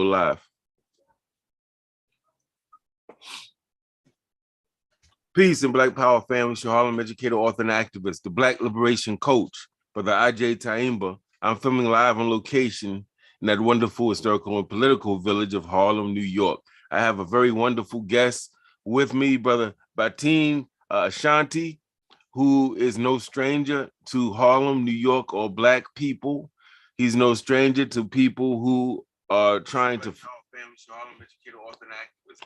Live. Peace and Black Power family. Harlem educator, author, and activist, the Black Liberation Coach, Brother IJ Taimba. I'm filming live on location in that wonderful historical and political village of Harlem, New York. I have a very wonderful guest with me, Brother Batin Ashante, who is no stranger to Harlem, New York, or Black people. He's no stranger to people who are trying to...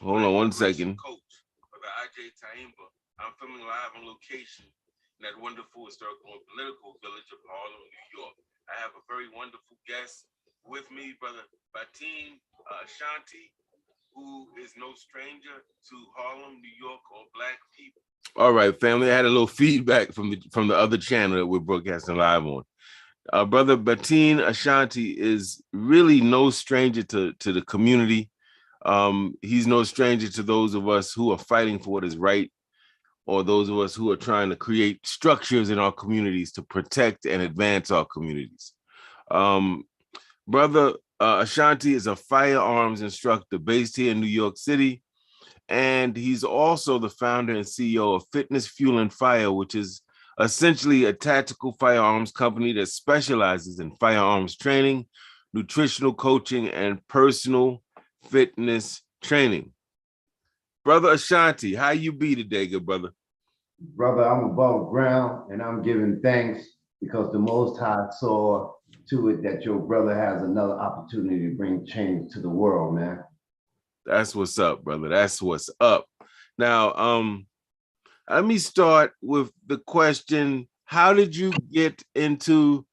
Hold on one second. IJ Taimba. I'm filming live on location in that wonderful historical and political village of Harlem, New York. I have a very wonderful guest with me, Brother Batin Ashante, who is no stranger to Harlem, New York, or Black people. All right, family. I had a little feedback from the other channel that we're broadcasting live on. Brother Batin Ashante is really no stranger to the community. He's no stranger to those of us who are fighting for what is right, or those of us who are trying to create structures in our communities to protect and advance our communities. Brother Ashante is a firearms instructor based here in New York City, and he's also the founder and CEO of Fitness, Fuel, and Fire, which is essentially a tactical firearms company that specializes in firearms training, nutritional coaching, and personal fitness training. Brother Ashante, how you be today, good brother? Brother, I'm above ground and I'm giving thanks because the Most High saw to it that your brother has another opportunity to bring change to the world, man. That's what's up, brother. That's what's up. Now, let me start with the question: how did you get into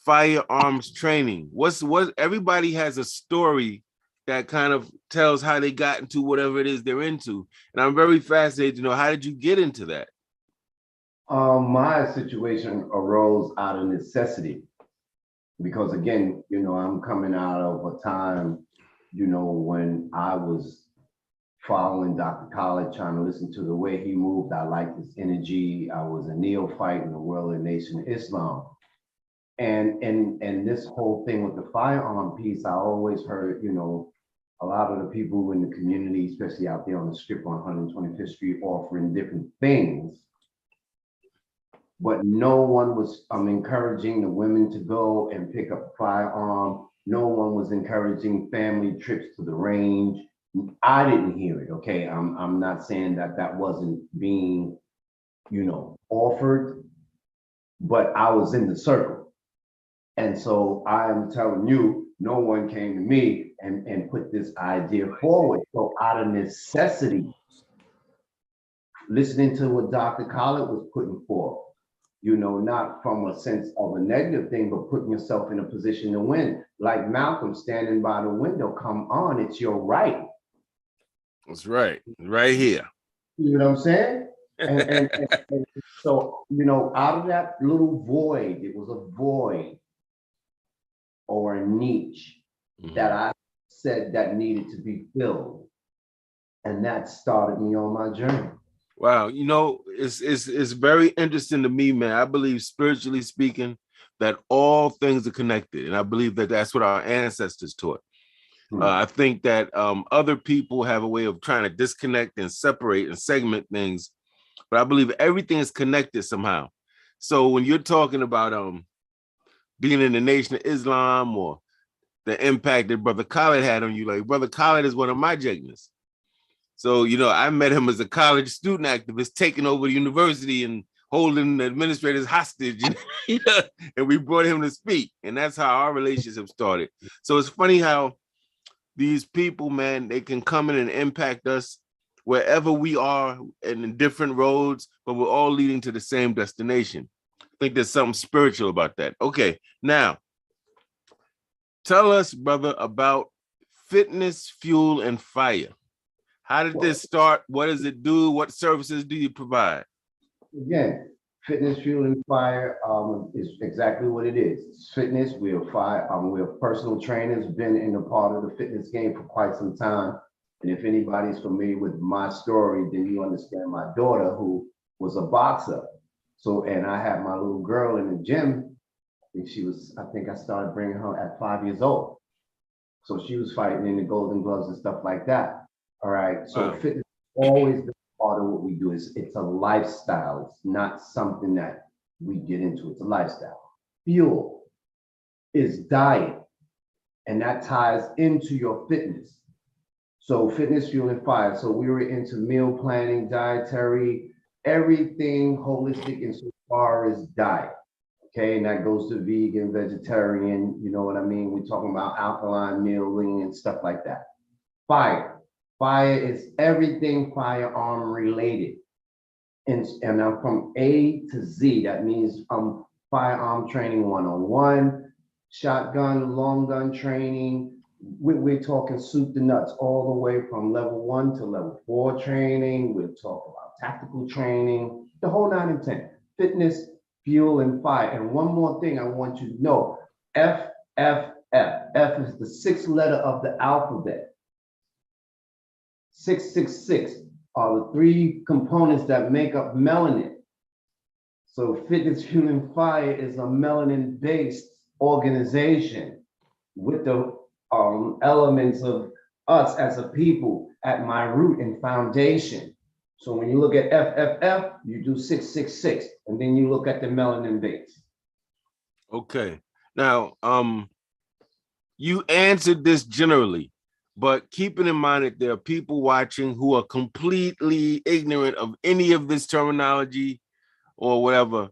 firearms training? What everybody has a story that kind of tells how they got into whatever it is they're into. And I'm very fascinated to know, how did you get into that? My situation arose out of necessity because, again, I'm coming out of a time, when I was following Dr. Khaled, trying to listen to the way he moved. I liked his energy. I was a neophyte in the world of Nation Islam. And this whole thing with the firearm piece, I always heard, a lot of the people in the community, especially out there on the strip on 125th Street, offering different things. But no one was encouraging the women to go and pick up a firearm. No one was encouraging family trips to the range. I didn't hear it, okay? I'm not saying that wasn't being, offered, but I was in the circle. And so I am telling you, no one came to me and put this idea forward. So out of necessity, listening to what Dr. Khaled was putting forth, not from a sense of a negative thing, but putting yourself in a position to win. Like Malcolm standing by the window, come on, it's your right. That's right, right here. You know what I'm saying? And so, out of that little void, it was a void or a niche that I said that needed to be filled. And that started me on my journey. Wow, it's very interesting to me, man. I believe, spiritually speaking, that all things are connected. And I believe that that's what our ancestors taught. I think that other people have a way of trying to disconnect and separate and segment things, but I believe everything is connected somehow. So when you're talking about being in the Nation of Islam, or the impact that Brother Khaled had on you, like, Brother Khaled is one of my jegnas. So, I met him as a college student activist, taking over the university and holding the administrators hostage, and we brought him to speak. And that's how our relationship started. So it's funny how these people, man, they can come in and impact us wherever we are and in different roads, but we're all leading to the same destination. I think there's something spiritual about that. Okay, now, tell us, brother, about Fitness, Fuel, and Fire. How did this start? What does it do? What services do you provide? Again, Fitness, Fuel, and Fire is exactly what it is. It's fitness. We're personal trainers, been in a part of the fitness game for quite some time. And if anybody's familiar with my story, then you understand my daughter, who was a boxer. So, and I had my little girl in the gym. I think I started bringing her at 5 years old. So she was fighting in the Golden Gloves and stuff like that. All right. So Wow. fitness always been part of what we do. It's a lifestyle. It's not something that we get into. It's a lifestyle. Fuel is diet, and that ties into your fitness. So fitness, fuel, and fire. So we were into meal planning, dietary, everything holistic insofar as diet. Okay, and that goes to vegan, vegetarian, you know what I mean? We're talking about alkaline mealing and stuff like that. Fire. Fire is everything firearm related. And I'm from A to Z. That means firearm training 101, shotgun, long gun training. We're talking soup to nuts, all the way from level 1 to level 4 training. We'll talk about tactical training, the whole 9 and 10. Fitness, fuel, and fire. And one more thing I want you to know, F, F, F. F is the 6th letter of the alphabet. 666 are the 3 components that make up melanin. So Fitness, Fuel, and Fire is a melanin-based organization with the elements of us as a people at my root and foundation. So when you look at FFF, you do 666, and then you look at the melanin base. Okay. Now, you answered this generally, but keeping in mind that there are people watching who are completely ignorant of any of this terminology or whatever.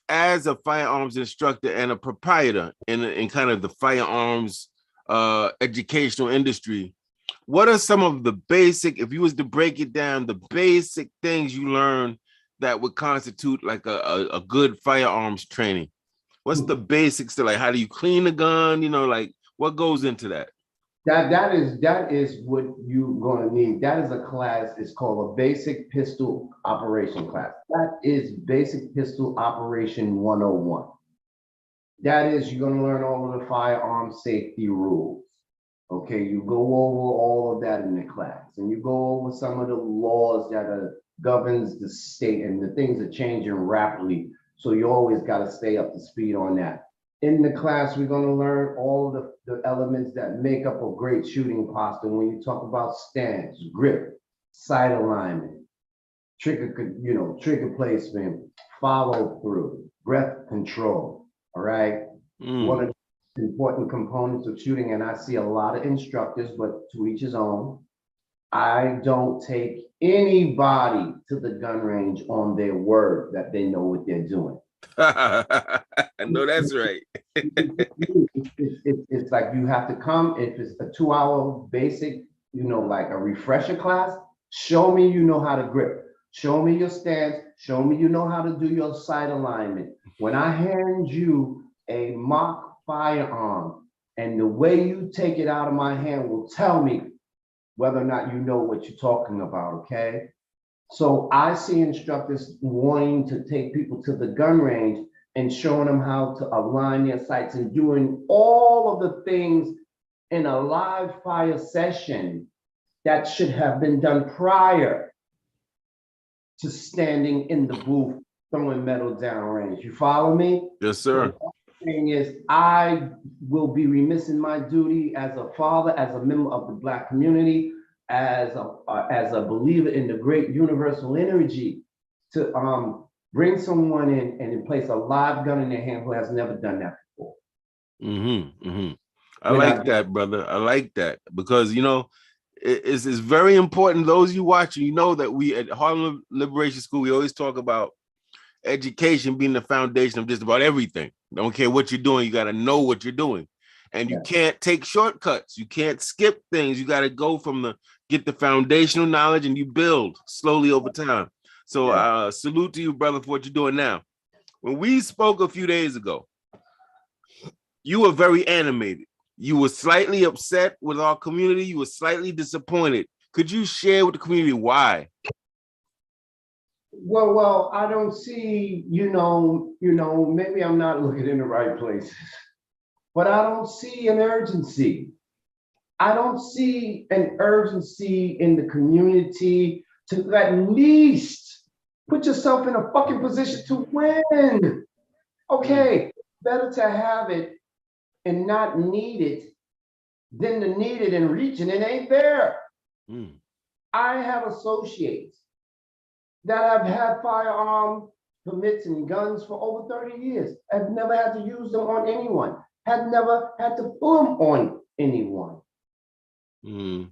As a firearms instructor and a proprietor in kind of the firearms educational industry, what are some of the basic, if you was to break it down, the basic things you learn that would constitute like a good firearms training? What's the basics to, like, how do you clean a gun? You know, like what goes into that? That is what you're going to need. That is a class. It's called a basic pistol operation class. That is basic pistol operation 101. That is, you're going to learn all of the firearm safety rules. Okay, you go over all of that in the class, and you go over some of the laws that governs the state, and the things are changing rapidly. So you always got to stay up to speed on that. In the class, we're going to learn all of the elements that make up a great shooting posture. When you talk about stance, grip, sight alignment, trigger placement, follow through, breath control. All right. One of the important components of shooting, and I see a lot of instructors, but to each his own. I don't take anybody to the gun range on their word that they know what they're doing. I know that's right. It's like you have to come. If it's a 2-hour basic, like a refresher class, show me you know how to grip. Show me your stance. Show me you know how to do your sight alignment. When I hand you a mock firearm, and the way you take it out of my hand will tell me whether or not you know what you're talking about, okay? So I see instructors wanting to take people to the gun range and showing them how to align their sights and doing all of the things in a live fire session that should have been done prior to standing in the booth throwing metal downrange. You follow me? Yes, sir. So the thing is, I will be remiss in my duty as a father, as a member of the Black community, as a believer in the great universal energy, to bring someone in and place a live gun in their hand who has never done that before. I like that, brother. I like that, because it's very important. Those you watching, that we at Harlem Liberation School, we always talk about education being the foundation of just about everything. Don't care what you're doing, you got to know what you're doing, and you can't take shortcuts. You can't skip things. You got to go from get the foundational knowledge, and you build slowly over time. So salute to you, brother, for what you're doing now. When we spoke a few days ago, you were very animated. You were slightly upset with our community. You were slightly disappointed. Could you share with the community why? Well, I don't see, maybe I'm not looking in the right places, but I don't see an urgency. I don't see an urgency in the community to at least put yourself in a fucking position to win. Okay, better to have it and not need it then the needed and reaching it ain't there. Mm. I have associates that have had firearm permits and guns for over 30 years. Have never had to use them on anyone. Have never had to pull them on anyone. Mm.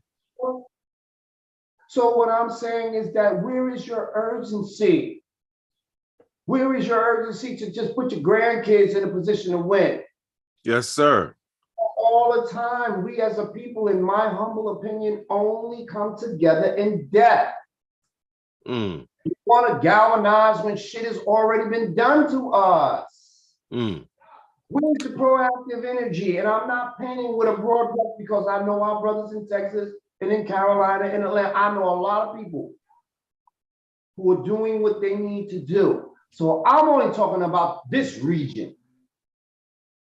So what I'm saying is that where is your urgency? Where is your urgency to just put your grandkids in a position to win? Yes, sir. All the time, we as a people, in my humble opinion, only come together in death. Mm. We want to galvanize when shit has already been done to us. Mm. Where's the proactive energy? And I'm not painting with a broad brush because I know our brothers in Texas and in Carolina and Atlanta. I know a lot of people who are doing what they need to do. So I'm only talking about this region.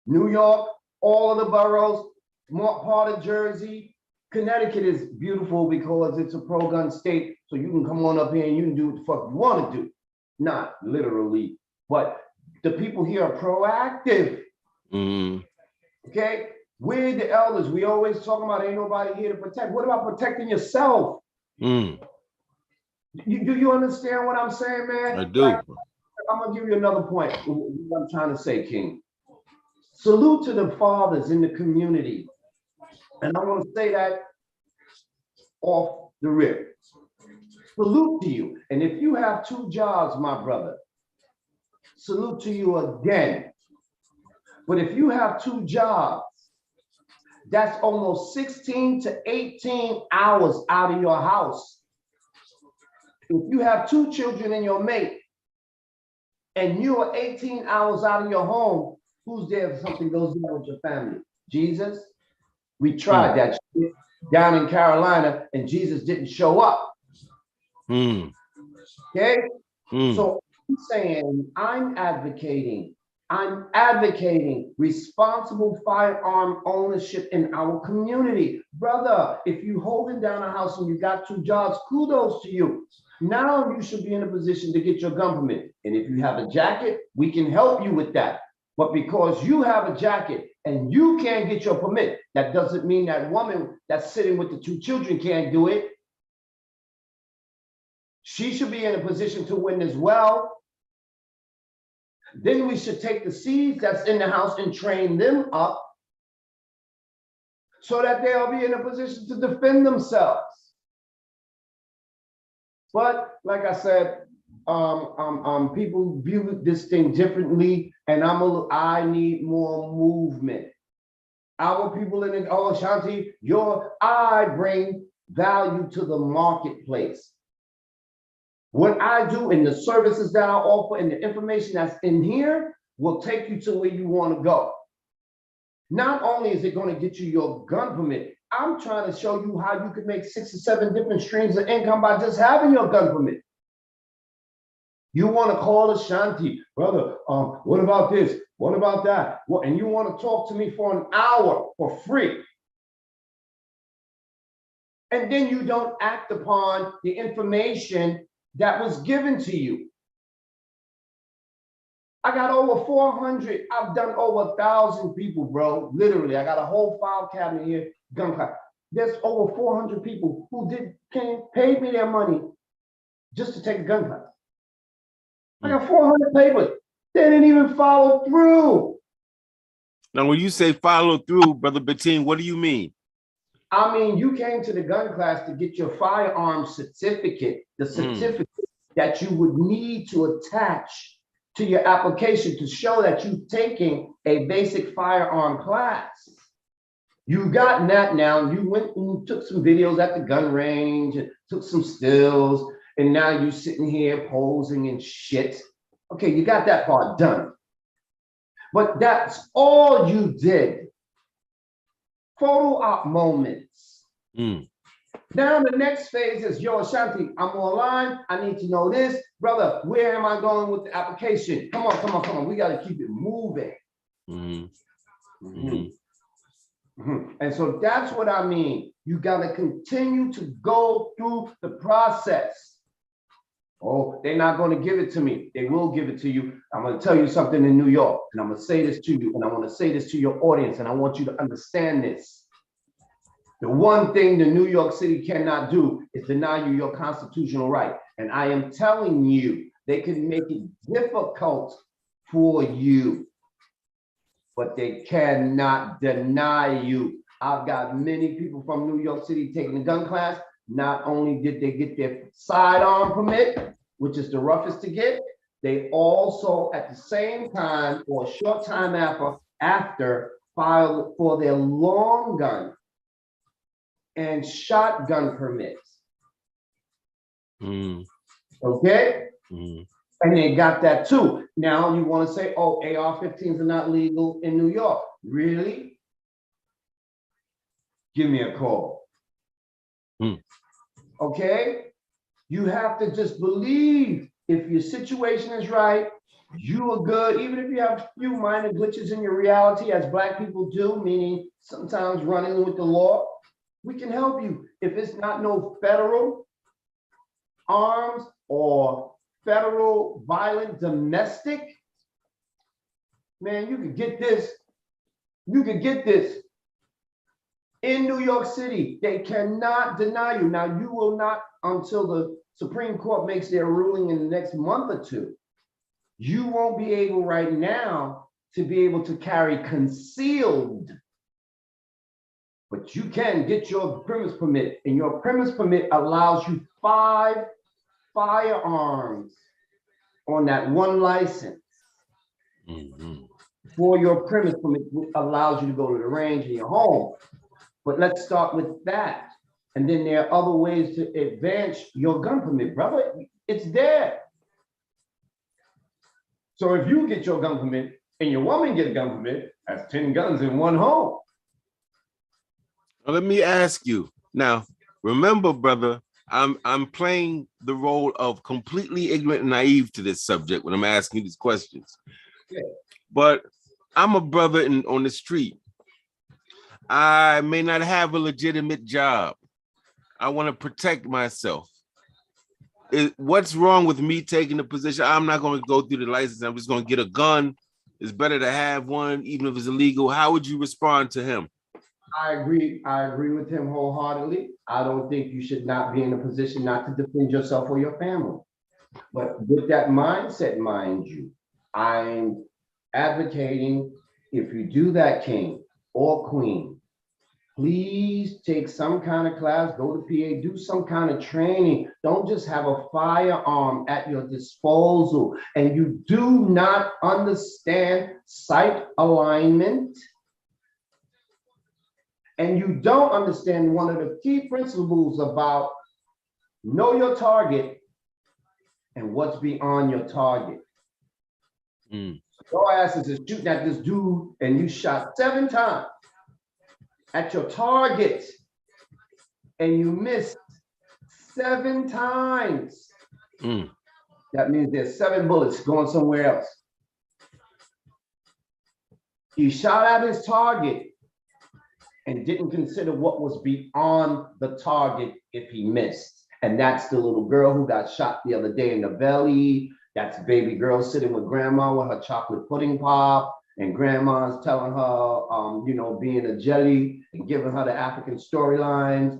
New York, all of the boroughs, more part of Jersey. Connecticut is beautiful because it's a pro-gun state, so you can come on up here and you can do what the fuck you want to do. Not literally, but the people here are proactive. Mm. Okay? We're the elders. We always talk about ain't nobody here to protect. What about protecting yourself? Mm. Do you understand what I'm saying, man? I do. Like, I'm gonna give you another point. What I'm trying to say, King. Salute to the fathers in the community. And I want to say that off the rip. Salute to you. And if you have 2 jobs, my brother, salute to you again. But if you have 2 jobs, that's almost 16 to 18 hours out of your house. If you have 2 children and your mate, and you are 18 hours out of your home, who's there if something goes down with your family? Jesus? We tried that shit down in Carolina, and Jesus didn't show up. Mm. Okay? Mm. So I'm saying, I'm advocating responsible firearm ownership in our community. Brother, if you holding down a house and you got 2 jobs, kudos to you. Now you should be in a position to get your gun permit. And if you have a jacket, we can help you with that. But because you have a jacket and you can't get your permit, that doesn't mean that woman that's sitting with the 2 children can't do it. She should be in a position to win as well. Then we should take the seeds that's in the house and train them up so that they'll be in a position to defend themselves. But like I said, people view this thing differently, and I need more movement. Our people in the Ashanti, I bring value to the marketplace. What I do and the services that I offer and the information that's in here will take you to where you want to go. Not only is it going to get you your gun permit, I'm trying to show you how you could make 6 or 7 different streams of income by just having your gun permit. You want to call Ashanti, brother, what about this? What about that? And you want to talk to me for an hour for free. And then you don't act upon the information that was given to you. I got over 400. I've done over 1,000 people, bro. Literally, I got a whole file cabinet here, gun class. There's over 400 people who paid me their money just to take a gun class. I got 400 papers. They didn't even follow through. Now, when you say follow through, Brother Batin, what do you mean? I mean, you came to the gun class to get your firearm certificate, the certificate that you would need to attach to your application to show that you're taking a basic firearm class. You got that now. You went and took some videos at the gun range and took some stills, and now you're sitting here posing and shit. Okay, you got that part done. But that's all you did. Photo op moments. Now the next phase is, yo, Ashanti, I'm online. I need to know this. Brother, where am I going with the application? Come on. We got to keep it moving. And so that's what I mean. You got to continue to go through the process. Oh, they're not going to give it to me. They will give it to you. I'm going to tell you something in New York, and I'm going to say this to you, and I want to say this to your audience, and I want you to understand this. The one thing the New York City cannot do is deny you your constitutional right. And I am telling you, they can make it difficult for you, but they cannot deny you. I've got many people from New York City taking the gun class. Not only did they get their sidearm permit, which is the roughest to get, they also at the same time or a short time after filed for their long gun and shotgun permits. Okay? And they got that too. Now you want to say, oh, AR-15s are not legal in New York. Really? Give me a call. Okay? You have to just believe if your situation is right, you are good, even if you have a few minor glitches in your reality, as Black people do, meaning sometimes running with the law, we can help you. If it's not no federal arms or federal violent domestic, man, you could get this. You could get this in New York City. They cannot deny you. Now, you will not until the Supreme Court makes their ruling in the next month or two. You won't be able right now to be able to carry concealed, but you can get your premise permit, and your premise permit allows you 5 firearms on that one license for your premise permit, which allows you to go to the range in your home. But let's start with that. And then there are other ways to advance your gun permit, brother. It's there. So if you get your gun permit and your woman get a gun permit, that's 10 guns in one home. Well, let me ask you now. Remember, brother, I'm playing the role of completely ignorant and naive to this subject when I'm asking these questions. Yeah. But I'm a brother on the street. I may not have a legitimate job. I want to protect myself. What's wrong with me taking the position? I'm not going to go through the license. I'm just going to get a gun. It's better to have one, even if it's illegal. How would you respond to him? I agree with him wholeheartedly. I don't think you should not be in a position not to defend yourself or your family. But with that mindset, mind you, I'm advocating if you do that, king or queen, please take some kind of class, go to PA, do some kind of training. Don't just have a firearm at your disposal and you do not understand sight alignment, and you don't understand one of the key principles about know your target and what's beyond your target. Your ass is just shooting at this dude and you shot 7 times at your target and you missed 7 times. That means there's 7 bullets going somewhere else. He shot at his target and didn't consider what was beyond the target if he missed. And that's the little girl who got shot the other day in the belly. That's baby girl sitting with grandma with her chocolate pudding pop, and grandma's telling her, being a jelly and giving her the African storylines.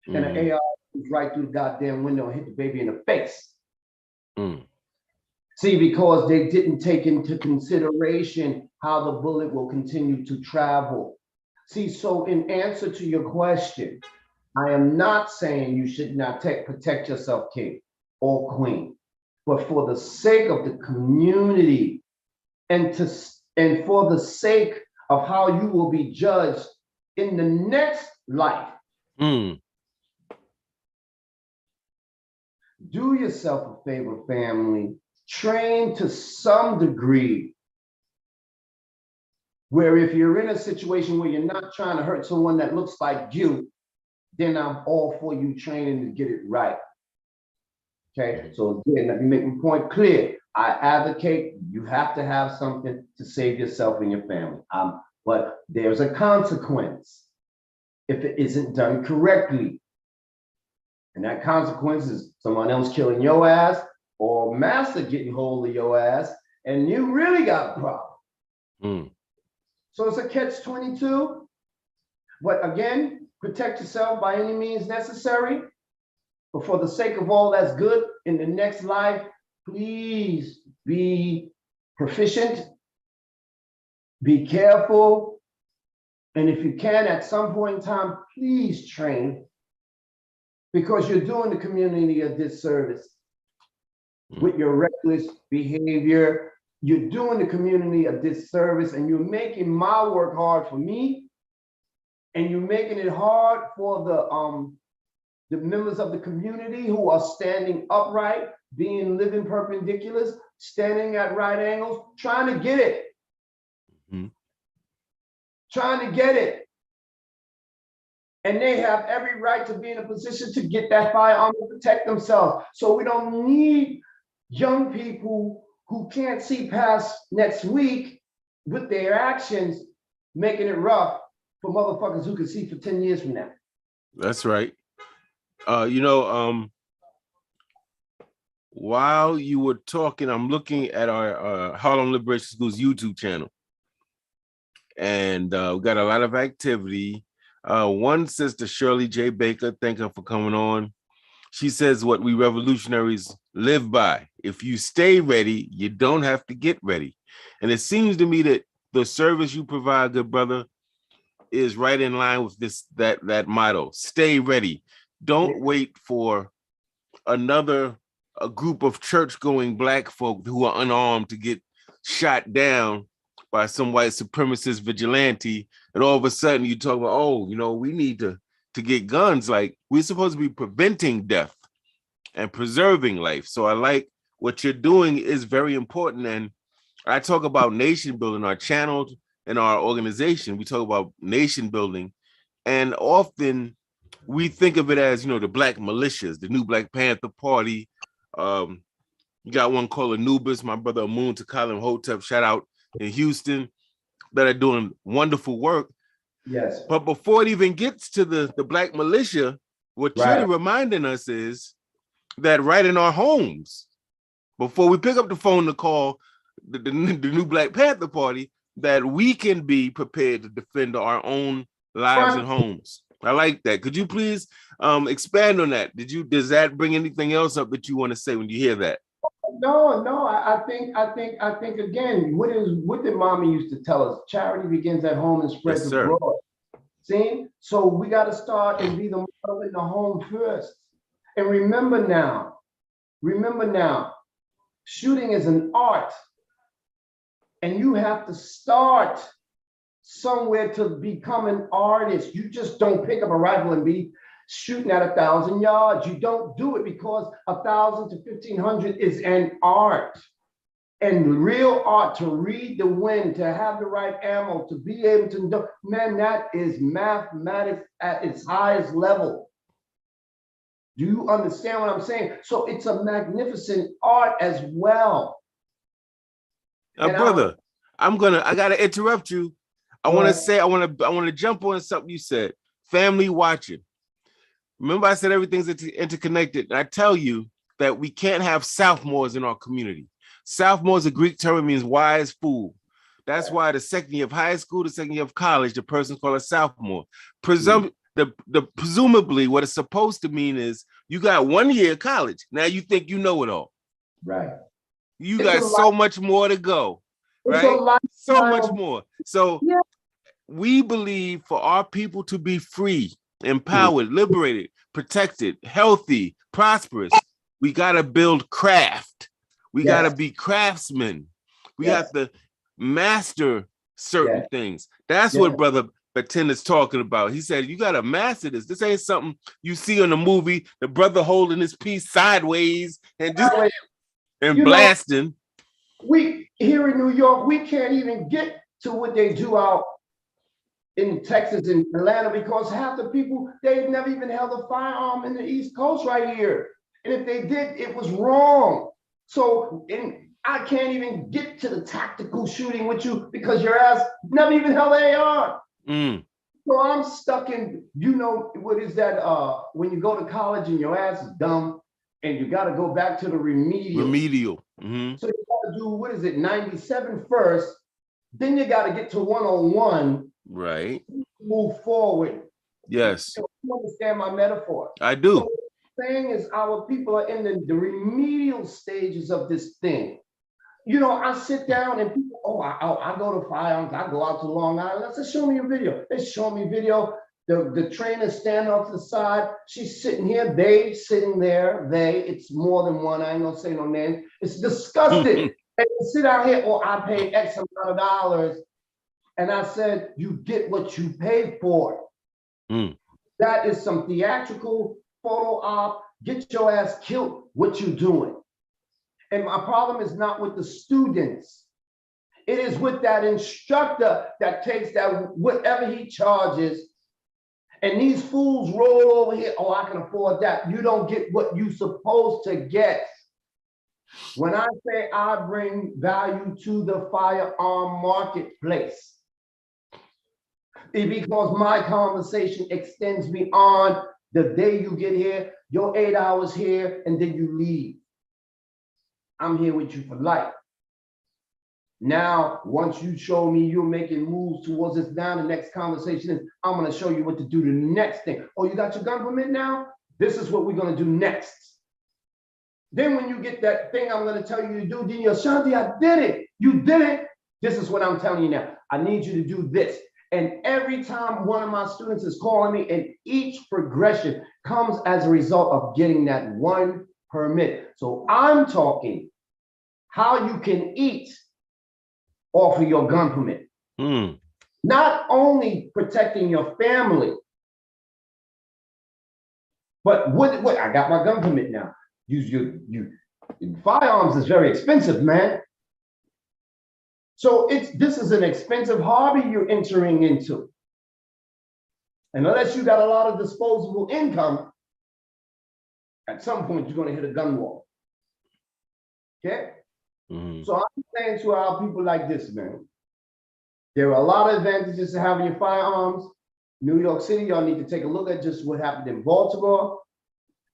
And an AR right through the goddamn window and hit the baby in the face. See, because they didn't take into consideration how the bullet will continue to travel. See, so in answer to your question, I am not saying you should not protect yourself, king or queen, but for the sake of the community and for the sake of how you will be judged in the next life. Do yourself a favor, family. Train to some degree where if you're in a situation where you're not trying to hurt someone that looks like you, then I'm all for you training to get it right. Okay, so again, let me make my point clear. I advocate you have to have something to save yourself and your family. But there's a consequence if it isn't done correctly. And that consequence is someone else killing your ass or master getting hold of your ass, and you really got a problem. So it's a catch-22. But again, protect yourself by any means necessary. But for the sake of all that's good in the next life, please be proficient, be careful, and if you can, at some point in time, please train, because you're doing the community a disservice with your reckless behavior. You're doing the community a disservice, and you're making my work hard for me, and you're making it hard for the members of the community who are standing upright, being living perpendiculars, standing at right angles, trying to get it. Trying to get it. And they have every right to be in a position to get that firearm to protect themselves. So we don't need young people who can't see past next week with their actions, making it rough for motherfuckers who can see for 10 years from now. That's right. While you were talking, I'm looking at our Harlem Liberation School's YouTube channel. And we got a lot of activity. One sister, Shirley J. Baker, thank her for coming on. She says what we revolutionaries live by. If you stay ready, you don't have to get ready. And it seems to me that the service you provide, good brother, is right in line with that motto. Stay ready. Don't wait for a group of church-going Black folk who are unarmed to get shot down by some white supremacist vigilante, and all of a sudden you talk about, we need to get guns. Like, we're supposed to be preventing death and preserving life. So I like what you're doing is very important. And I talk about nation building, our channel and our organization. We talk about nation building, and often we think of it as, the Black militias, the new Black Panther Party. You got one called Anubis, my brother Amun Takalim Hotep, shout out in Houston, that are doing wonderful work. Yes. But before it even gets to the Black militia, what you're reminding us is that right in our homes, before we pick up the phone to call the new Black Panther Party, that we can be prepared to defend our own lives and homes. I like that. Could you please expand on that? Does that bring anything else up that you want to say when you hear that? No. I think again, what did Mommy used to tell us? Charity begins at home and spreads abroad. See? So we got to start and be the model in the home first. And remember now, shooting is an art. And you have to start somewhere to become an artist. You just don't pick up a rifle and be shooting at 1,000 yards. You don't do it, because 1,000 to 1,500 is an art. And real art, to read the wind, to have the right ammo, to be able to do, man, that is mathematics at its highest level. Do you understand what I'm saying? So it's a magnificent art as well. Now, brother, I gotta interrupt you. I want to jump on something you said. Family watching. Remember, I said everything's interconnected. And I tell you that we can't have sophomores in our community. Sophomore is a Greek term. It means wise fool. That's why the second year of high school, the second year of college, the person's called a sophomore. Presumably, what it's supposed to mean is you got 1 year of college. Now you think you know it all. Right. You got so much more to go. Right? So much more. So we believe for our people to be free, empowered, liberated, protected, healthy, prosperous, we got to build craft. We got to be craftsmen. We have to master certain things. That's what Brother Batin is talking about. He said, you got to master this. This ain't something you see in a movie, the brother holding his piece sideways and just blasting. We here in New York, we can't even get to what they do out in Texas and Atlanta, because half the people, they've never even held a firearm in the East Coast right here. And if they did, it was wrong. So I can't even get to the tactical shooting with you because your ass never even held an AR. So I'm stuck in, what is that? When you go to college and your ass is dumb and you got to go back to the remedial. So you got to do, what is it, 97 first, then you got to get to 101. Right. Move forward. Yes. You understand my metaphor? I do. So what I'm saying is our people are in the remedial stages of this thing. You know, I sit down and people, I go to Firearms, I go out to Long Island. I said, show me a video. They show me video. The trainer stand off to the side. She's sitting here, they sitting there. It's more than one. I ain't gonna say no name. It's disgusting. They sit out here, I paid X amount of dollars. And I said, you get what you paid for. Mm. That is some theatrical photo op. Get your ass killed. What you doing? And my problem is not with the students. It is with that instructor that takes that whatever he charges, and these fools roll over here. Oh, I can afford that. You don't get what you supposed to get. When I say I bring value to the firearm marketplace, it's because my conversation extends beyond the day you get here, your 8 hours here, and then you leave. I'm here with you for life. Now, once you show me you're making moves towards this, now the next conversation is, I'm gonna show you what to do the next thing. Oh, you got your gun permit now? This is what we're gonna do next. Then when you get that thing I'm gonna tell you to do, then you're, Ashanti, I did it. You did it. This is what I'm telling you now. I need you to do this. And every time one of my students is calling me, and each progression comes as a result of getting that one permit. So I'm talking how you can eat off of your gun permit. Mm. Not only protecting your family, but what I got my gun permit now. Firearms is very expensive, man. So this is an expensive hobby you're entering into. And unless you got a lot of disposable income, at some point you're gonna hit a gun wall. Okay? Mm-hmm. So I'm saying to our people like this, man, there are a lot of advantages to having your firearms. New York City, y'all need to take a look at just what happened in Baltimore.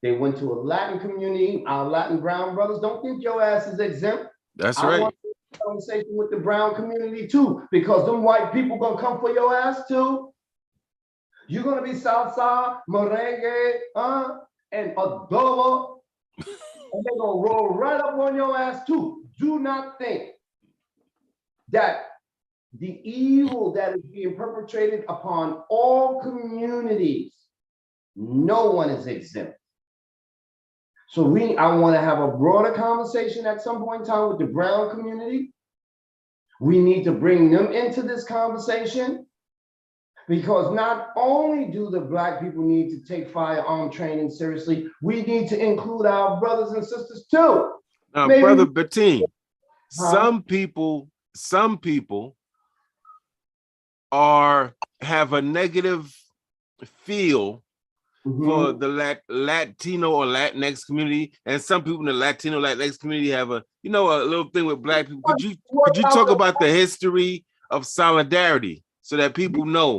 They went to a Latin community. Our Latin brown brothers, don't think your ass is exempt. That's right. I want a conversation with the brown community too, because them white people gonna come for your ass too. You're gonna be salsa, merengue, and adobo, and they're gonna roll right up on your ass too. Do not think that the evil that is being perpetrated upon all communities, no one is exempt. So I want to have a broader conversation at some point in time with the brown community. We need to bring them into this conversation, because not only do the Black people need to take firearm training seriously, we need to include our brothers and sisters too. Now, Brother Batin, some people have a negative feel for the Latino or Latinx community, and some people in the Latino Latinx community have a little thing with Black people. Could you talk about the history of solidarity so that people know?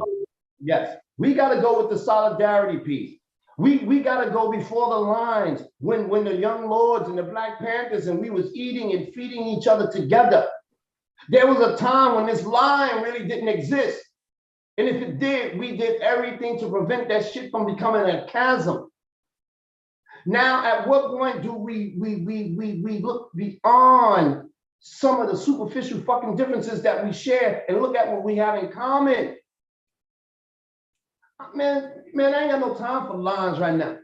Yes, we got to go with the solidarity piece. We got to go before the lines when the Young Lords and the Black Panthers and we was eating and feeding each other together. There was a time when this line really didn't exist. And if it did, we did everything to prevent that shit from becoming a chasm. Now, at what point do we look beyond some of the superficial fucking differences that we share and look at what we have in common? Man, I ain't got no time for lines right now.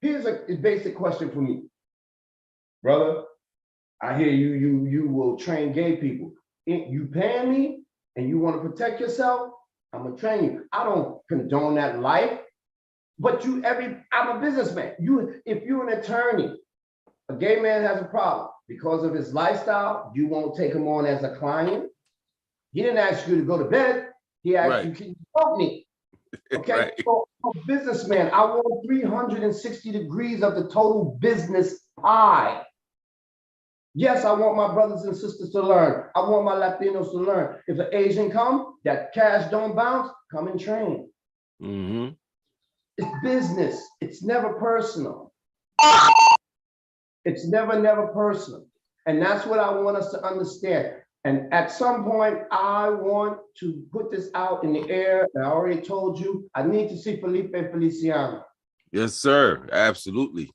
Here's a basic question for me. Brother, I hear you will train gay people. You paying me and you want to protect yourself, I'm gonna train you. I don't condone that life, but I'm a businessman. If you're an attorney, a gay man has a problem because of his lifestyle, you won't take him on as a client. He didn't ask you to go to bed. He asked you, can you help me? Okay, right. So I'm a businessman. I want 360 degrees of the total business pie. Yes, I want my brothers and sisters to learn. I want my Latinos to learn. If an Asian come, that cash don't bounce, come and train. Mm-hmm. It's business. It's never personal. It's never personal. And that's what I want us to understand. And at some point, I want to put this out in the air. And I already told you, I need to see Felipe Feliciano. Yes, sir. Absolutely.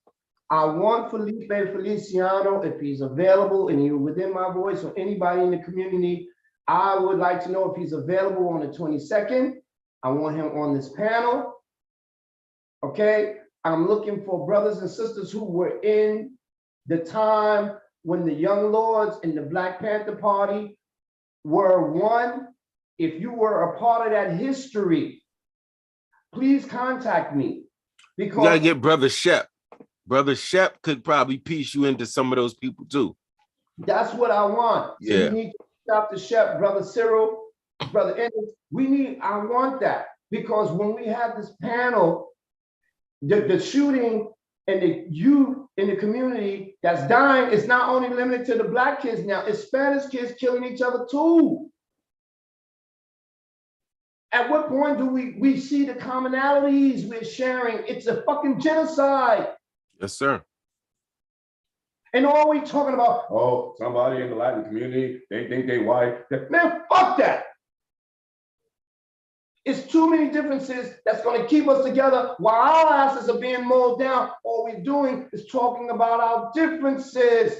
I want Felipe Feliciano, if he's available and you're within my voice or anybody in the community, I would like to know if he's available on the 22nd. I want him on this panel. Okay. I'm looking for brothers and sisters who were in the time when the Young Lords and the Black Panther Party were one. If you were a part of that history, please contact me. Because you gotta get Brother Shep. Brother Shep could probably piece you into some of those people too. That's what I want. So Yeah. you need to stop the Shep, Brother Cyril, Brother Ennis. I want that. Because when we have this panel, the shooting and the youth in the community that's dying is not only limited to the Black kids now, it's Spanish kids killing each other too. At what point do we see the commonalities we're sharing? It's a fucking genocide. Yes, sir. And all we talking about, oh, somebody in the Latin community, they think they white. Man, fuck that. It's too many differences that's going to keep us together while our asses are being mowed down. All we're doing is talking about our differences.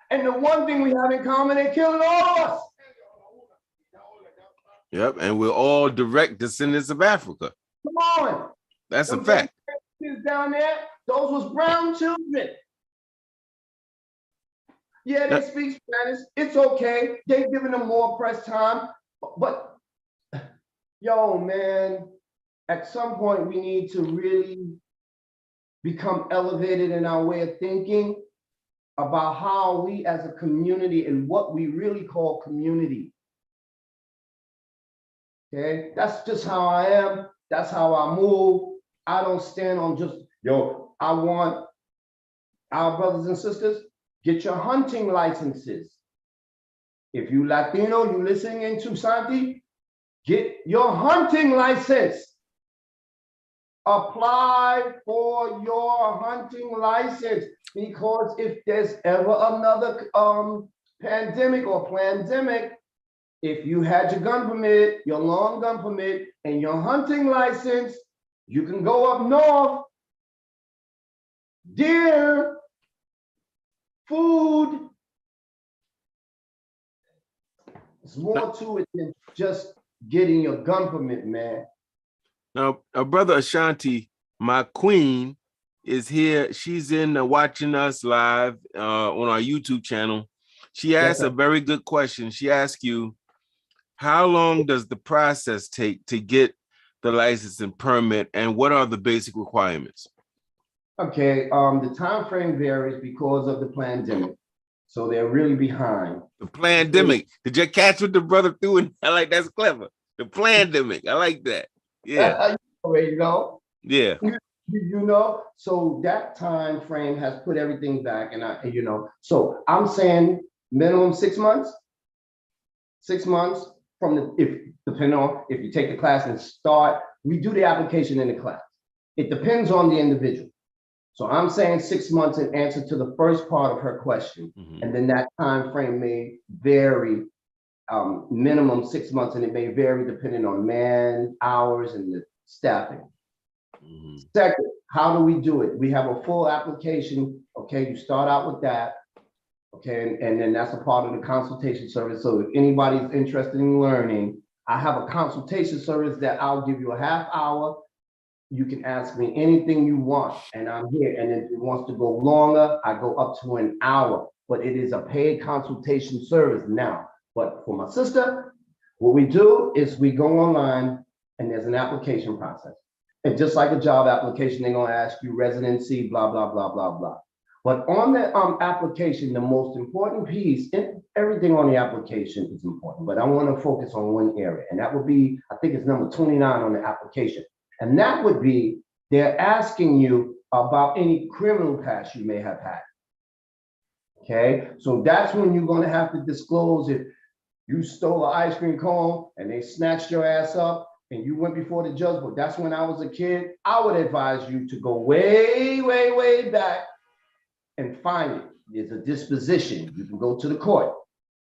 And the one thing we have in common, they're killing all of us. Yep, and we're all direct descendants of Africa. Come on. That's a fact. Down there, those was brown children. Yeah, they speak Spanish. It's okay. They're giving them more press time. But, yo, man, at some point we need to really become elevated in our way of thinking about how we as a community and what we really call community. Okay, that's just how I am. That's how I move. I don't stand on just, yo, I want our brothers and sisters, get your hunting licenses. If you Latino, you listening into Santi, get your hunting license. Apply for your hunting license, because if there's ever another pandemic or plandemic, if you had your gun permit, your long gun permit, and your hunting license, you can go up north, deer, food. There's more to it than just getting your gun permit, man. Now, Brother Ashante, my queen, is here. She's in watching us live on our YouTube channel. She asked a very good question. She asked you, how long does the process take to get the license and permit, and what are the basic requirements? Okay, the time frame varies because of the pandemic. So they're really behind. The pandemic. Did you catch what the brother threw in? I like, that's clever. The pandemic. I like that. Yeah. You already know. Yeah. You know, so that time frame has put everything back, and so I'm saying minimum 6 months. 6 months from depending on if you take the class and start, we do the application in the class. It depends on the individual. So I'm saying 6 months in answer to the first part of her question. And then that time frame may vary, minimum 6 months, and it may vary depending on man hours and the staffing. Second, how do we do it? We have a full application. Okay, you start out with that. Okay, and then that's a part of the consultation service. So if anybody's interested in learning, I have a consultation service that I'll give you a half hour. You can ask me anything you want, and I'm here. And if it wants to go longer, I go up to an hour, but it is a paid consultation service now. But for my sister, what we do is we go online and there's an application process. And just like a job application, they're gonna ask you residency, blah, blah, blah, blah, blah. But on the application, the most important piece, and everything on the application is important, but I want to focus on one area, and that would be, I think it's number 29 on the application. And that would be, they're asking you about any criminal past you may have had. Okay, so that's when you're going to have to disclose if you stole an ice cream cone and they snatched your ass up and you went before the judge. But that's when I was a kid. I would advise you to go way, way, way back and find it. There's a disposition. You can go to the court.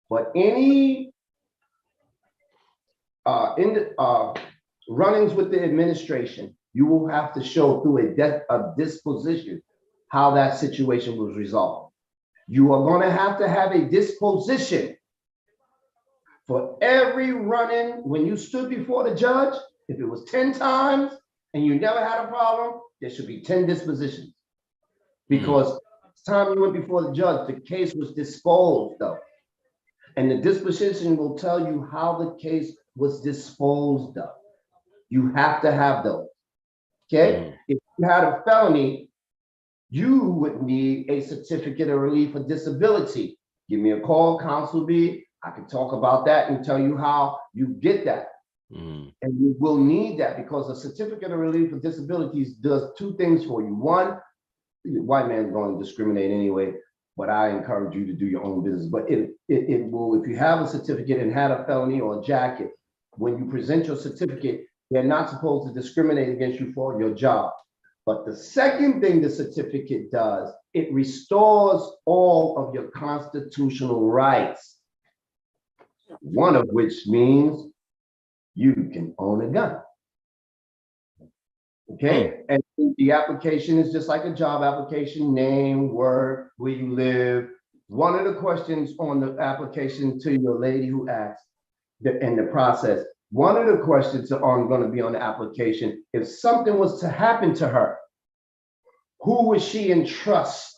But any run-ins with the administration, you will have to show through a disposition how that situation was resolved. You are going to have a disposition for every run-in. When you stood before the judge, if it was 10 times and you never had a problem, there should be 10 dispositions. Because each time you went before the judge, the case was disposed of. And the disposition will tell you how the case was disposed of. You have to have those. Okay? If you had a felony, you would need a certificate of relief for disability. Give me a call, Counsel B. I can talk about that and tell you how you get that. And you will need that because a certificate of relief for disabilities does two things for you. One, the white man's going to discriminate anyway, but I encourage you to do your own business. But it will, if you have a certificate and had a felony or a jacket, when you present your certificate, they're not supposed to discriminate against you for your job. But the second thing the certificate does, it restores all of your constitutional rights. One of which means you can own a gun. Okay, and the application is just like a job application: name, work, where you live. One of the questions on the application to your lady who asked in the process, one of the questions are going to be on the application: if something was to happen to her, who would she entrust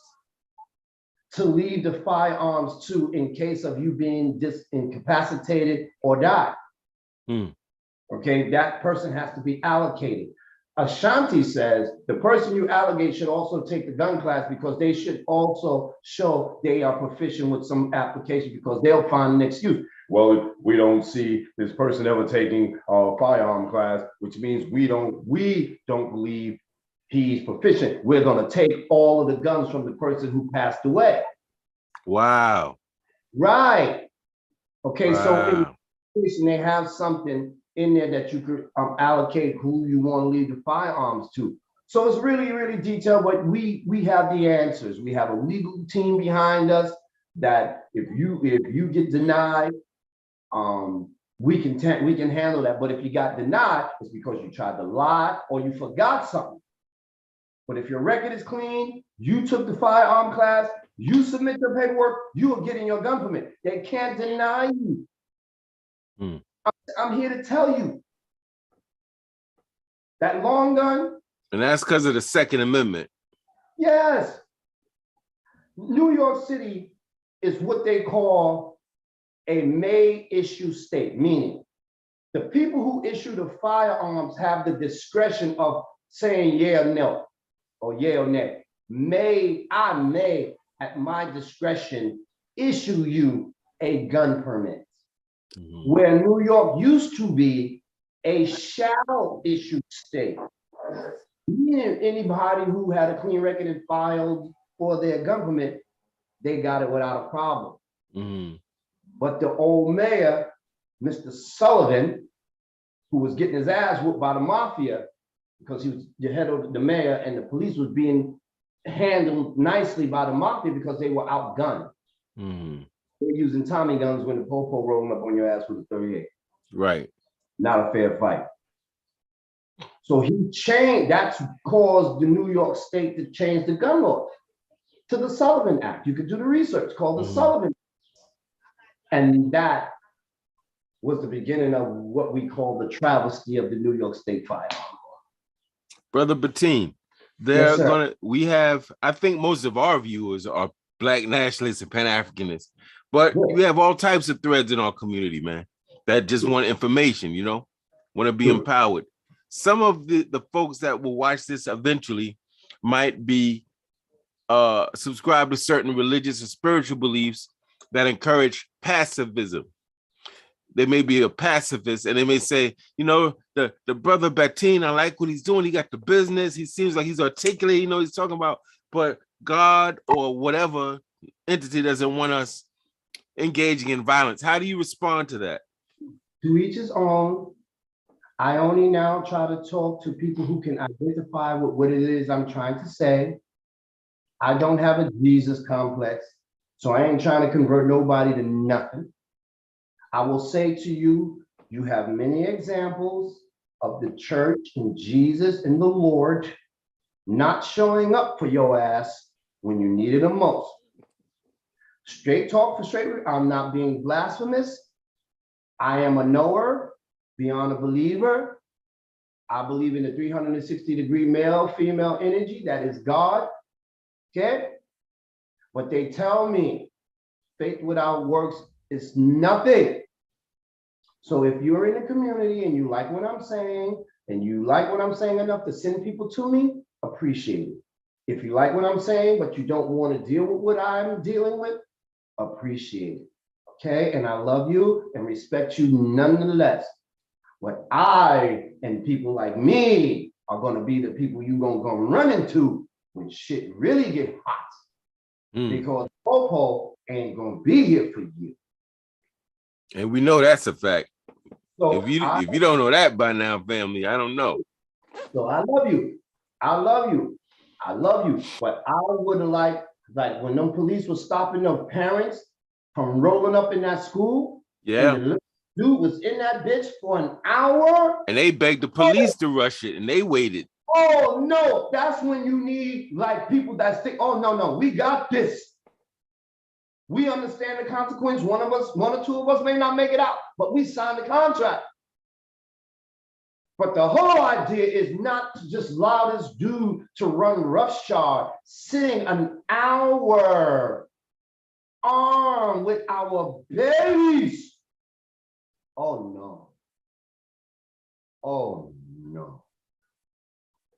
to leave the firearms to in case of you being incapacitated or die? Okay, that person has to be allocated. Ashante says the person you allocate should also take the gun class because they should also show they are proficient with some application, because they'll find an excuse. Well, we don't see this person ever taking a firearm class, which means we don't believe he's proficient. We're going to take all of the guns from the person who passed away. Wow. Right. Okay, so in case they have something in there that you could allocate who you want to leave the firearms to. So it's really, really detailed, but we have the answers. We have a legal team behind us that if you get denied, we can handle that. But if you got denied, it's because you tried to lie or you forgot something. But if your record is clean, you took the firearm class, you submit your paperwork, you are getting your gun permit. They can't deny you. I'm here to tell you that long gun. And that's because of the Second Amendment. Yes. New York City is what they call a may issue state, meaning the people who issue the firearms have the discretion of saying yeah or no, or yeah or nay. I may, at my discretion, issue you a gun permit. Where New York used to be a shall issue state. Anybody who had a clean record and filed for their gun permit, they got it without a problem. But the old mayor, Mr. Sullivan, who was getting his ass whooped by the mafia because he was the head of the mayor, and the police was being handled nicely by the mafia because they were outgunned. They're using Tommy guns when the popo rolling up on your ass with a 38. Right. Not a fair fight. So he changed, that's caused the New York State to change the gun law to the Sullivan Act. You could do the research called the Sullivan Act. And that was the beginning of what we call the travesty of the New York State firearm law. Brother Batin, I think most of our viewers are Black nationalists and Pan-Africanists. But we have all types of threads in our community, man, that just want information, want to be empowered. Some of the folks that will watch this eventually might be subscribed to certain religious or spiritual beliefs that encourage pacifism. They may be a pacifist and they may say, the brother Batin, I like what he's doing. He got the business. He seems like he's articulate, he's talking about, but God or whatever entity doesn't want us engaging in violence. How do you respond to that? To each his own. I only now try to talk to people who can identify with what it is I'm trying to say. I don't have a Jesus complex. So I ain't trying to convert nobody to nothing. I will say to you, you have many examples of the church and Jesus and the Lord not showing up for your ass when you needed them most. Straight talk for straight, I'm not being blasphemous. I am a knower beyond a believer. I believe in the 360-degree male, female energy. That is God. Okay? But they tell me faith without works is nothing. So if you're in a community and you like what I'm saying, and you like what I'm saying enough to send people to me, appreciate it. If you like what I'm saying, but you don't want to deal with what I'm dealing with, appreciate it. Okay? And I love you and respect you nonetheless. What I and people like me are going to be the people you're going to run into when shit really get hot. Because Popo ain't going to be here for you. And we know that's a fact. So if you don't know that by now, family, I don't know. So I love you. I love you. I love you. But I would have like when them police were stopping them parents from rolling up in that school. Yeah. And the dude was in that bitch for an hour. And they begged the police to rush it, and they waited. Oh no, that's when you need like people that think, oh no, we got this. We understand the consequence. One or two of us may not make it out, but we signed the contract. But the whole idea is not to just allow this dude to run roughshod, sitting an hour armed with our babies. Oh no. Oh no.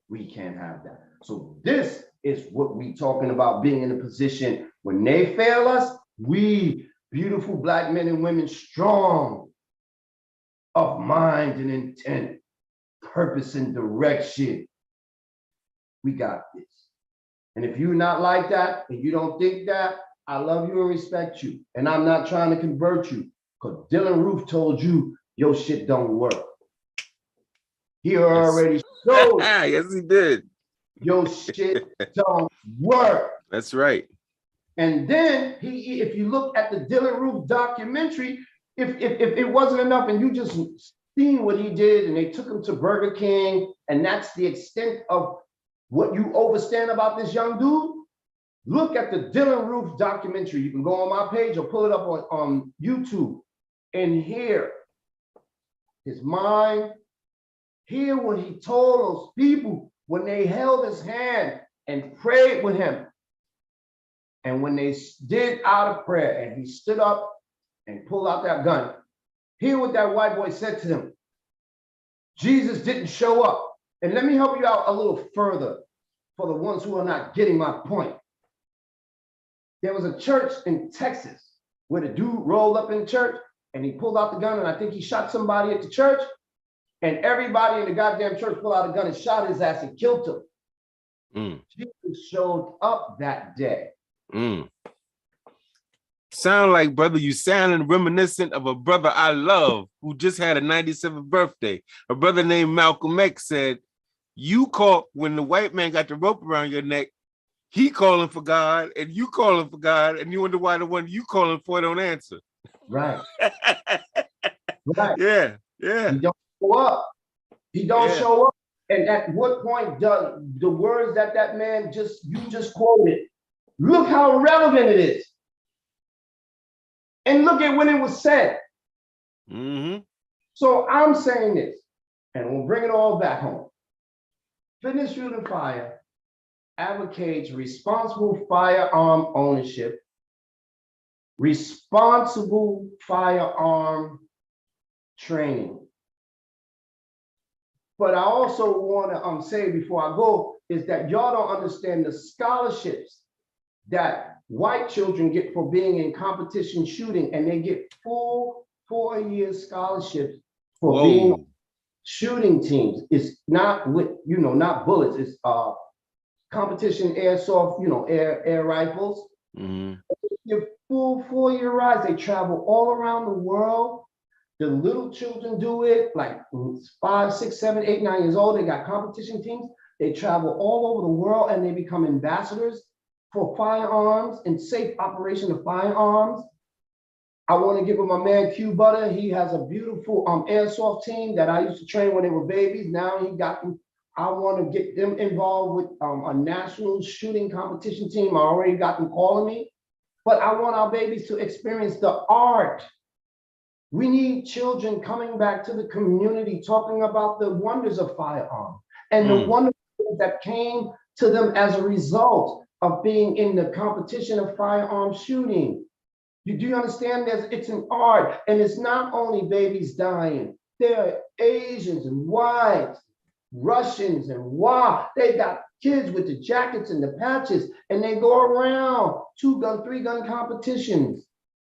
We can't have that. So this is what we talking about, being in a position when they fail us, we beautiful Black men and women, strong of mind and intent, purpose and direction. We got this. And if you're not like that and you don't think that, I love you and respect you. And I'm not trying to convert you, because Dylan Roof told you your shit don't work. He already showed. Yes, he did. Your shit don't work. That's right. And then if you look at the Dylan Roof documentary, if it wasn't enough and you just seen what he did and they took him to Burger King, and that's the extent of what you understand about this young dude, look at the Dylan Roof documentary. You can go on my page or pull it up on YouTube and hear his mind, hear what he told those people when they held his hand and prayed with him. And when they did out of prayer and he stood up and pulled out that gun, hear what that white boy said to them. Jesus didn't show up. And let me help you out a little further for the ones who are not getting my point. There was a church in Texas where the dude rolled up in church and he pulled out the gun, and I think he shot somebody at the church, and everybody in the goddamn church pulled out a gun and shot his ass and killed him. Jesus showed up that day. Sound like, brother, you sounding reminiscent of a brother I love who just had a 97th birthday. A brother named Malcolm X said, you call, when the white man got the rope around your neck, he calling for God and you calling for God, and you wonder why the one you calling for don't answer. Right. Right. Yeah. He don't show up. He don't show up. And at what point does the words that man you just quoted, look how relevant it is. And look at when it was said. So I'm saying this, and we'll bring it all back home. Fitness, Fuel, and Fire advocates responsible firearm ownership, responsible firearm training. But I also want to say before I go is that y'all don't understand the scholarships that white children get for being in competition shooting, and they get full 4-year scholarships for being shooting teams. It's not with, not bullets, it's competition airsoft, air rifles. Your full 4-year rides, they travel all around the world. The little children do it, like 5, 6, 7, 8, 9 years old. They got competition teams. They travel all over the world and they become ambassadors. for firearms and safe operation of firearms. I want to give my man Q Butter. He has a beautiful airsoft team that I used to train when they were babies. Now he got them. I want to get them involved with a national shooting competition team. I already got them calling me, but I want our babies to experience the art. We need children coming back to the community, talking about the wonders of firearm and the wonders that came to them as a result of being in the competition of firearm shooting. Do you understand? It's an art, and it's not only babies dying. There are Asians and whites, Russians and they got kids with the jackets and the patches, and they go around 2-gun, 3-gun competitions,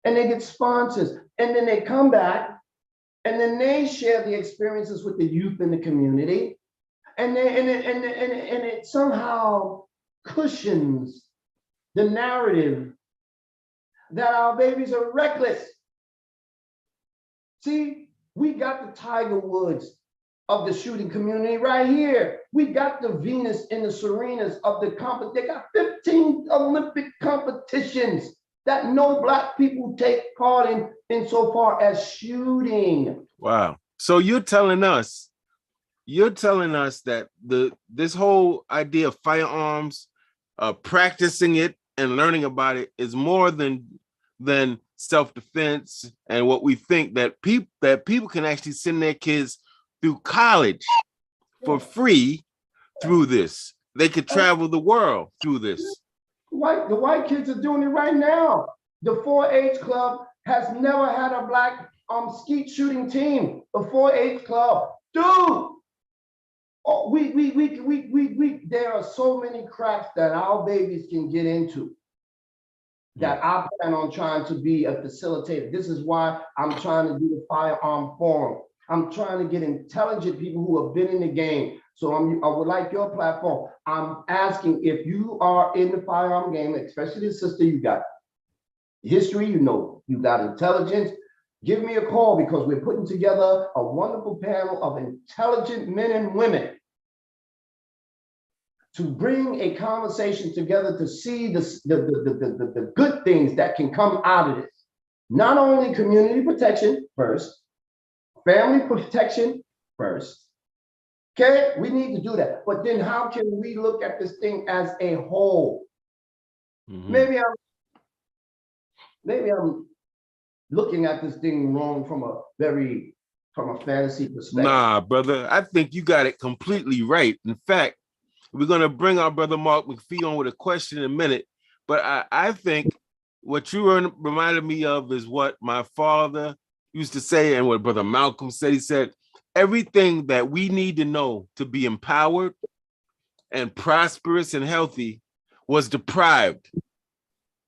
and they get sponsors, and then they come back, and then they share the experiences with the youth in the community, and it somehow cushions the narrative that our babies are reckless. See, we got the Tiger Woods of the shooting community right here. We got the Venus and the Serenas of the competition. They got 15 Olympic competitions that no Black people take part in so far as shooting. Wow. So you're telling us that this whole idea of firearms, practicing it and learning about it is more than self-defense, and what we think that people can actually send their kids through college for free through this. They could travel the world through this. The white kids are doing it right now. The 4-H club has never had a Black skeet shooting team. The 4-H club, dude. Oh, there are so many cracks that our babies can get into that I plan on trying to be a facilitator. This is why I'm trying to do the Firearm Forum. I'm trying to get intelligent people who have been in the game. So I would like your platform. I'm asking if you are in the firearm game, especially the sister, you got history, you got intelligence, give me a call, because we're putting together a wonderful panel of intelligent men and women to bring a conversation together to see the good things that can come out of this. Not only community protection first, family protection first. Okay, we need to do that. But then how can we look at this thing as a whole? Maybe I'm looking at this thing wrong from a fantasy perspective. Nah, brother, I think you got it completely right. In fact, we're going to bring our brother Mark McPhee on with a question in a minute, but I think what you reminded me of is what my father used to say, and what Brother Malcolm said. He said, everything that we need to know to be empowered and prosperous and healthy was deprived.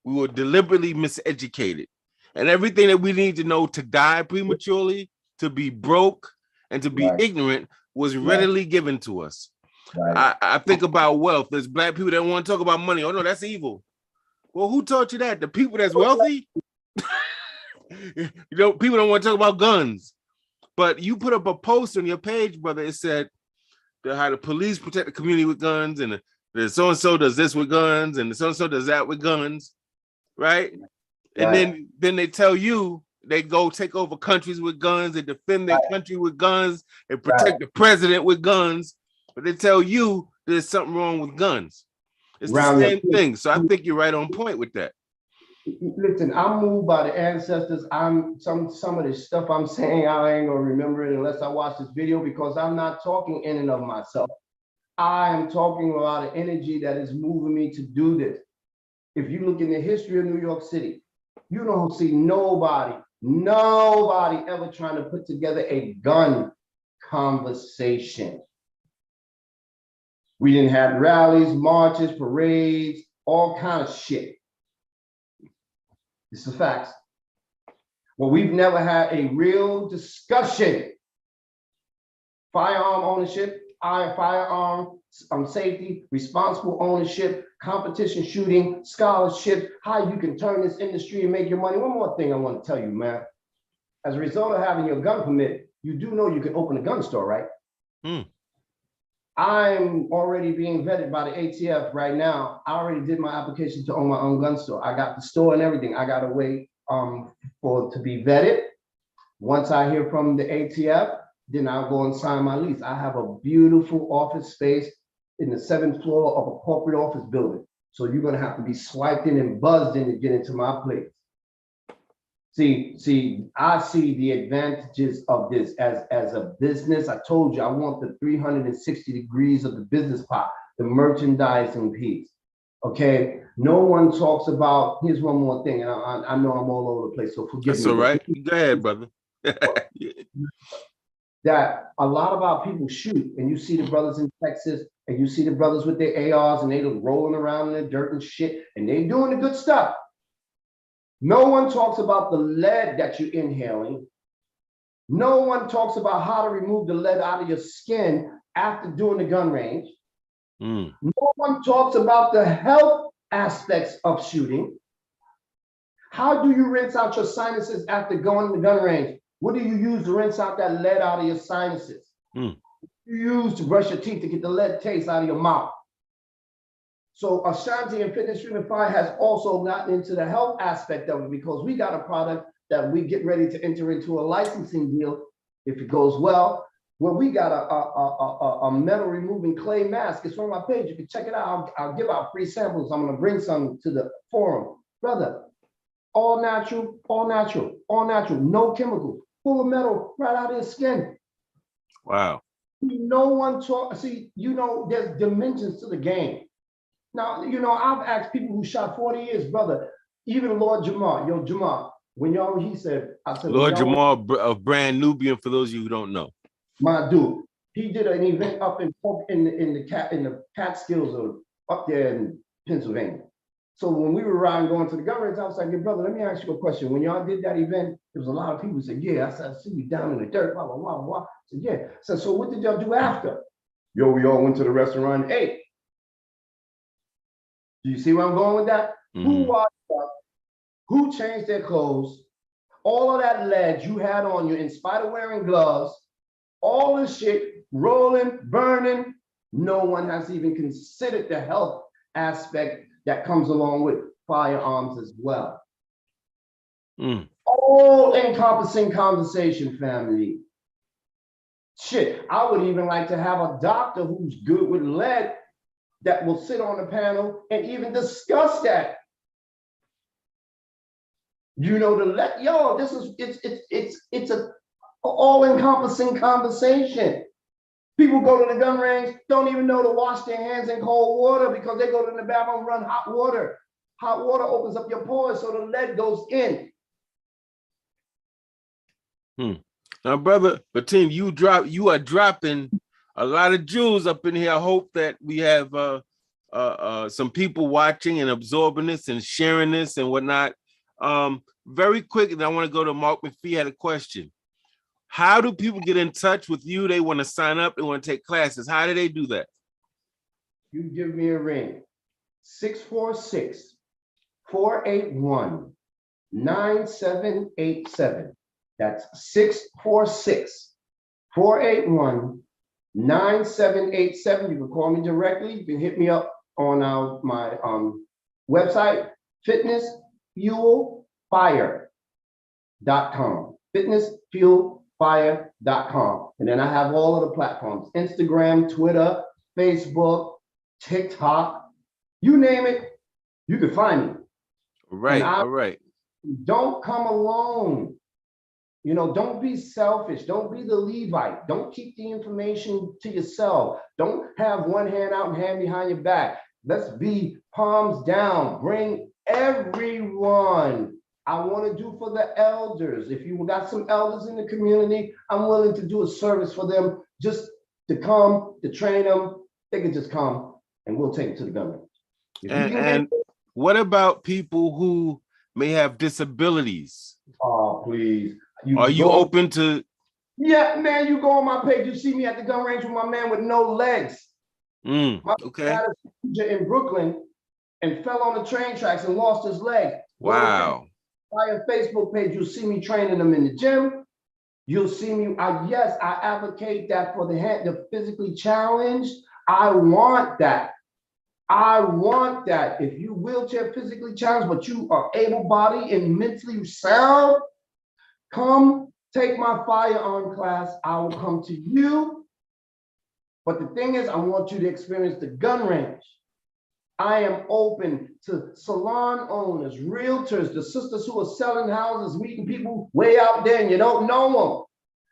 We were deliberately miseducated. And everything that we need to know to die prematurely, to be broke, and to be ignorant was readily given to us. I think about wealth. There's Black people that want to talk about money. Oh no, that's evil. Well, who taught you that? The people that's wealthy? People don't want to talk about guns. But you put up a post on your page, brother. It said how the police protect the community with guns, and the so-and-so does this with guns, and the so-and-so does that with guns, right? And then they tell you they go take over countries with guns, they defend their country with guns, and protect the president with guns. But they tell you there's something wrong with guns. It's the same thing. So I think you're right on point with that. Listen, I'm moved by the ancestors. Some of the stuff I'm saying, I ain't gonna remember it unless I watch this video, because I'm not talking in and of myself. I am talking about an energy that is moving me to do this. If you look in the history of New York City, you don't see nobody ever trying to put together a gun conversation. We didn't have rallies, marches, parades, all kind of shit. It's the facts. Well, we've never had a real discussion. Firearm ownership, firearm safety, responsible ownership, competition shooting, scholarships, how you can turn this industry and make your money. One more thing I want to tell you, man. As a result of having your gun permit, you do know you can open a gun store, right? I'm already being vetted by the ATF right now. I already did my application to own my own gun store. I got the store and everything. I gotta wait for to be vetted. Once I hear from the ATF, then I'll go and sign my lease. I have a beautiful office space in the 7th floor of a corporate office building. So you're gonna have to be swiped in and buzzed in to get into my place. See, I see the advantages of this as a business. I told you, I want the 360 degrees of the business pot, the merchandising piece. Okay, no one talks about, here's one more thing, and I know I'm all over the place, so forgive me. That's all right. Go ahead, brother. That a lot of our people shoot, and you see the brothers in Texas, and you see the brothers with their ARs, and they rolling around in the dirt and shit, and they doing the good stuff. No one talks about the lead that you're inhaling. No one talks about how to remove the lead out of your skin after doing the gun range. No one talks about the health aspects of shooting. How do you rinse out your sinuses after going to the gun range? What do you use to rinse out that lead out of your sinuses? You use to brush your teeth to get the lead taste out of your mouth. So Ashante and Fitness Treatment Fire has also gotten into the health aspect of it, because we got a product that we get ready to enter into a licensing deal, if it goes well, where we got a metal removing clay mask. It's on my page. You can check it out. I'll give out free samples. I'm gonna bring some to the forum. Brother, all natural, all natural, all natural, no chemicals, full of metal right out of your skin. Wow. No one talk, see, there's dimensions to the game. Now, I've asked people who shot 40 years, brother, even Lord Jamar, Jamar, he said, Lord Jamar of Brand Nubian, for those of you who don't know. My dude, he did an event up in the Catskills or up there in Pennsylvania. So when we were riding going to the government, I was like, hey, brother, let me ask you a question. When y'all did that event, there was a lot of people who said, yeah. I said, I see you down in the dirt, blah, blah, blah, blah. I said, yeah. I said, so what did y'all do after? Yo, we all went to the restaurant and ate. Do you see where I'm going with that? Who washed up? Who changed their clothes? All of that lead you had on you, in spite of wearing gloves, all this shit, rolling, burning. No one has even considered the health aspect that comes along with firearms as well. All encompassing conversation, family. Shit, I would even like to have a doctor who's good with lead that will sit on the panel and even discuss that. It's a all-encompassing conversation. People go to the gun range, don't even know to wash their hands in cold water because they go to the bathroom, run hot water. Hot water opens up your pores so the lead goes in. Now, brother Batin, you are dropping a lot of jewels up in here. I hope that we have some people watching and absorbing this and sharing this and whatnot. Very quick, and I want to go to Mark McPhee. Had a question. How do people get in touch with you? They want to sign up, they want to take classes. How do they do that? You give me a ring. 646-481-9787. That's 646-481-9787. You can call me directly. You can hit me up on my website, fitnessfuelfire.com. fitnessfuelfire.com. And then I have all of the platforms: Instagram, Twitter, Facebook, TikTok, you name it, you can find me. All right. Don't come alone. Don't be selfish. Don't be the Levite. Don't keep the information to yourself. Don't have one hand out and hand behind your back. Let's be palms down. Bring everyone. I want to do for the elders. If you got some elders in the community, I'm willing to do a service for them, just to come, to train them. They can just come and we'll take it to the government. And what about people who may have disabilities? Oh, please. Are you open to? Yeah, man, you go on my page, you see me at the gun range with my man with no legs. My Okay. man had a seizure in Brooklyn and fell on the train tracks and lost his leg. Wow. My Facebook page, you'll see me training them in the gym. You'll see me. Yes, I advocate that for the physically challenged. I want that. I want that. If you wheelchair physically challenged, but you are able-bodied and mentally sound, come take my firearm class. I will come to you. But the thing is, I want you to experience the gun range. I am open to salon owners, realtors, the sisters who are selling houses, meeting people way out there and you don't know them.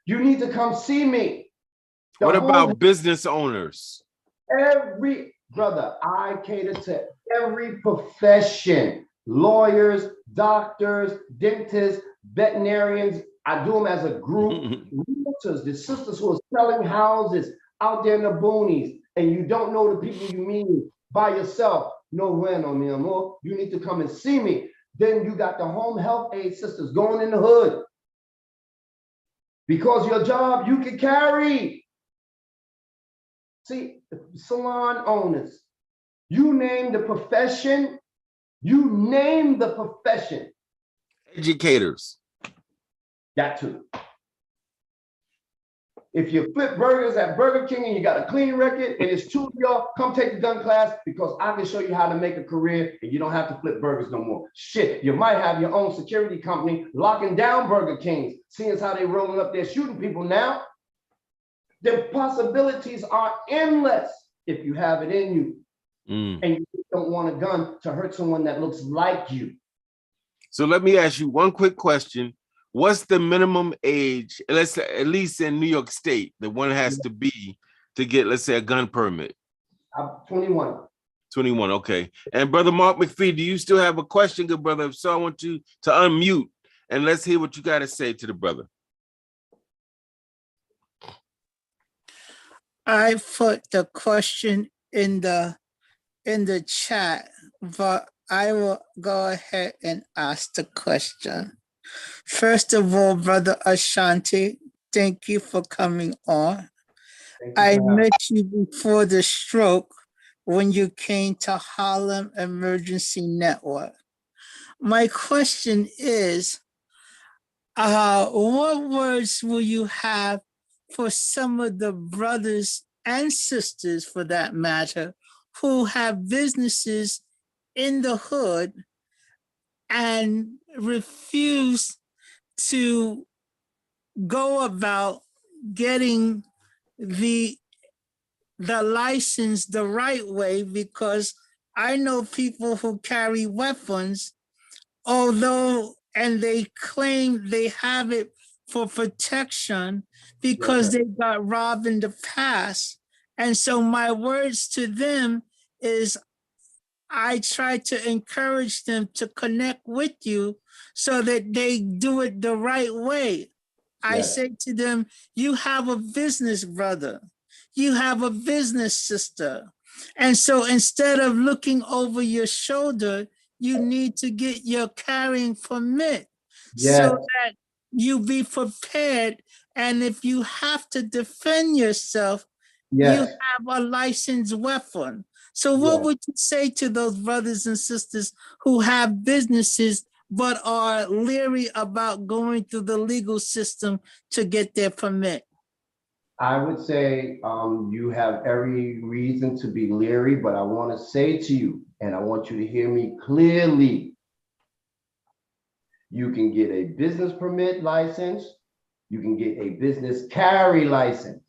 You need to come see me. What about business owners? Every brother, I cater to every profession. Lawyers, doctors, dentists, veterinarians. I do them as a group. Realtors, the sisters who are selling houses out there in the boonies, and you don't know the people you meet by yourself. No bueno, mi amor. You need to come and see me. Then you got the home health aid sisters going in the hood. Because your job you can carry. See, salon owners, you name the profession, you name the profession. Educators. That too. If you flip burgers at Burger King and you got a clean record and it's two of y'all, come take the gun class because I can show you how to make a career and you don't have to flip burgers no more. Shit, you might have your own security company locking down Burger Kings, seeing as how they rolling up there shooting people now. The possibilities are endless if you have it in you and you don't want a gun to hurt someone that looks like you. So let me ask you one quick question. What's the minimum age, let's say, at least in New York State, that one has to be to get, let's say, a gun permit? I'm 21. 21, okay. And Brother Mark McPhee, do you still have a question, good brother? If so, I want you to unmute and let's hear what you got to say to the brother. I put the question in the chat, but I will go ahead and ask the question. First of all, Brother Ashante, thank you for coming on. I met you before the stroke when you came to Harlem Emergency Network. My question is, what words will you have for some of the brothers and sisters, for that matter, who have businesses in the hood and refuse to go about getting the license the right way? Because I know people who carry weapons, and they claim they have it for protection because they got robbed in the past. And so my words to them is, I try to encourage them to connect with you so that they do it the right way. I say to them, you have a business brother, you have a business sister. And so instead of looking over your shoulder, you need to get your carrying permit so that you be prepared. And if you have to defend yourself, you have a licensed weapon. So what would you say to those brothers and sisters who have businesses but are leery about going through the legal system to get their permit? I would say you have every reason to be leery, but I want to say to you, and I want you to hear me clearly, you can get a business permit license, you can get a business carry license.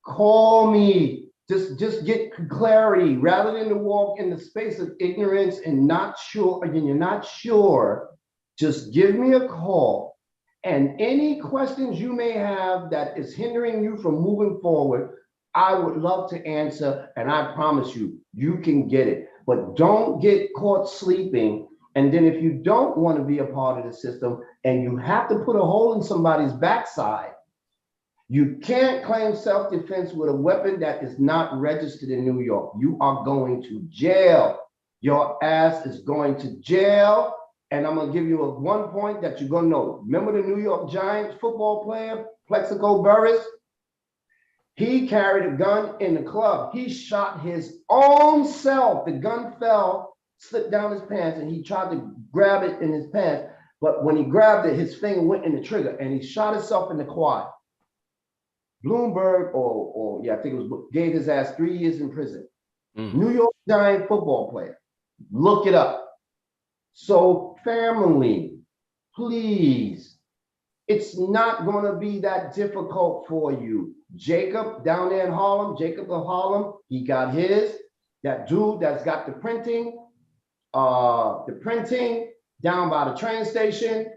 Call me, just get clarity rather than to walk in the space of ignorance and not sure, again, you're not sure, just give me a call. And any questions you may have that is hindering you from moving forward, I would love to answer, and I promise you, you can get it. But don't get caught sleeping. And then if you don't want to be a part of the system and you have to put a hole in somebody's backside, you can't claim self-defense with a weapon that is not registered in New York. You are going to jail. Your ass is going to jail. And I'm gonna give you one point that you're gonna know. Remember the New York Giants football player, Plexico Burress? He carried a gun in the club. He shot his own self. The gun fell, slipped down his pants, and he tried to grab it in his pants. But when he grabbed it, his finger went in the trigger and he shot himself in the quad. Bloomberg, or yeah, I think it was, gave his ass 3 years in prison. New York Giant football player. Look it up. So family, please, it's not going to be that difficult for you. Jacob down there in Harlem, Jacob of Harlem, he got his. That dude that's got the printing down by the train station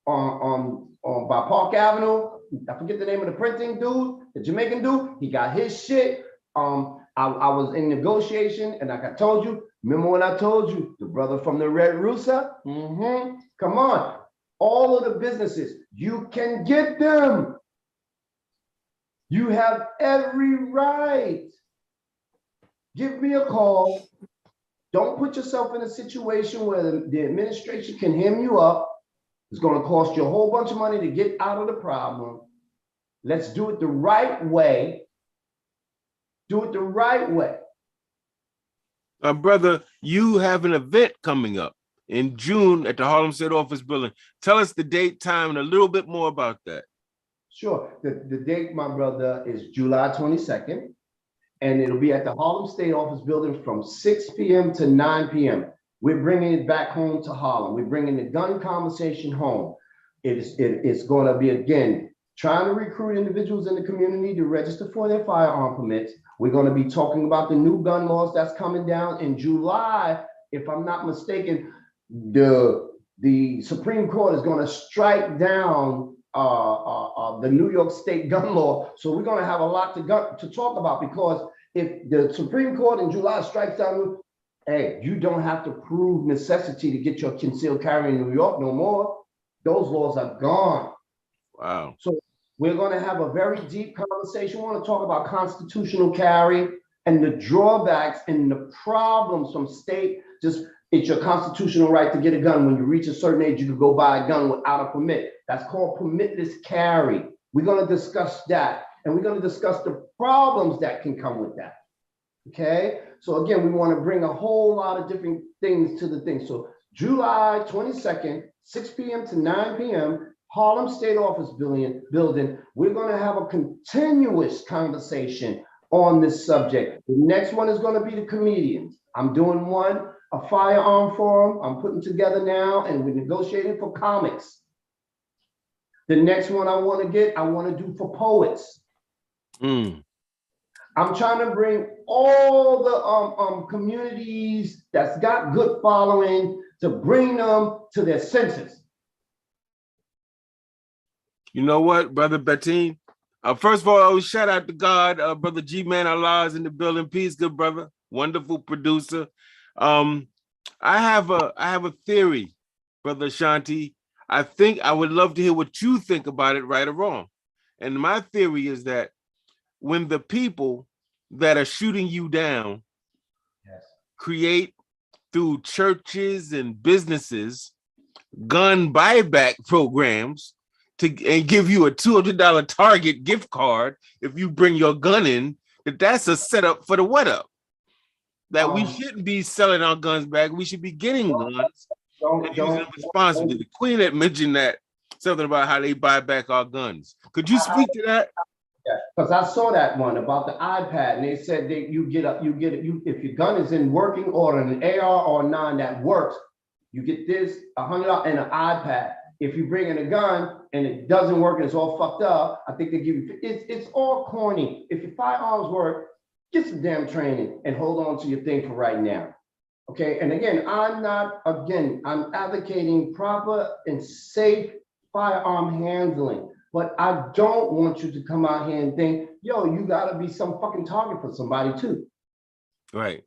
on by Park Avenue. I forget the name of the printing dude, the Jamaican dude. He got his shit. I was in negotiation, and like I told you, remember when I told you the brother from the Red Rooster? Come on, all of the businesses, you can get them. You have every right. Give me a call. Don't put yourself in a situation where the administration can hem you up. It's going to cost you a whole bunch of money to get out of the problem. Let's do it the right way. Do it the right way. Brother, you have an event coming up in June at the Harlem State Office Building. Tell us the date, time, and a little bit more about that. Sure. The date, my brother, is July 22nd, and it'll be at the Harlem State Office Building from 6 p.m. to 9 p.m. We're bringing it back home to Harlem. We're bringing the gun conversation home. It's going to be, again, trying to recruit individuals in the community to register for their firearm permits. We're going to be talking about the new gun laws that's coming down in July. If I'm not mistaken, the Supreme Court is going to strike down the New York State gun law. So we're going to have a lot to talk about, because if the Supreme Court in July strikes down, hey, you don't have to prove necessity to get your concealed carry in New York no more. Those laws are gone. Wow. So we're going to have a very deep conversation. We want to talk about constitutional carry and the drawbacks and the problems from state. Just, it's your constitutional right to get a gun. When you reach a certain age, you can go buy a gun without a permit. That's called permitless carry. We're going to discuss that. And we're going to discuss the problems that can come with that. Okay? So again, we want to bring a whole lot of different things to the thing. So July 22nd, 6 p.m. to 9 p.m., Harlem State Office building. We're going to have a continuous conversation on this subject. The next one is going to be the comedians. I'm doing one, a firearm forum. I'm putting together now, and we're negotiating for comics. The next one I want to do for poets. I'm trying to bring all the communities that's got good following to bring them to their senses. You know what, Brother Batin? First of all, I always shout out to God. Brother G-Man Allah is in the building. Peace, good brother. Wonderful producer. I have a theory, Brother Ashante. I think I would love to hear what you think about it, right or wrong. And my theory is that when the people that are shooting you down create through churches and businesses gun buyback programs and give you a $200 Target gift card if you bring your gun in, that's a setup for the what up. That we shouldn't be selling our guns back. We should be getting guns and using them responsibly. The Queen had mentioned that, something about how they buy back our guns. Could you speak to that? Yeah, because I saw that one about the iPad, and they said that if your gun is in working order, an AR or 9 that works, you get this $100 and an iPad. If you bring in a gun and it doesn't work and it's all fucked up, I think they give you, it's all corny. If your firearms work, get some damn training and hold on to your thing for right now. Okay, and again, I'm advocating proper and safe firearm handling, but I don't want you to come out here and think, yo, you gotta be some fucking target for somebody too. Right.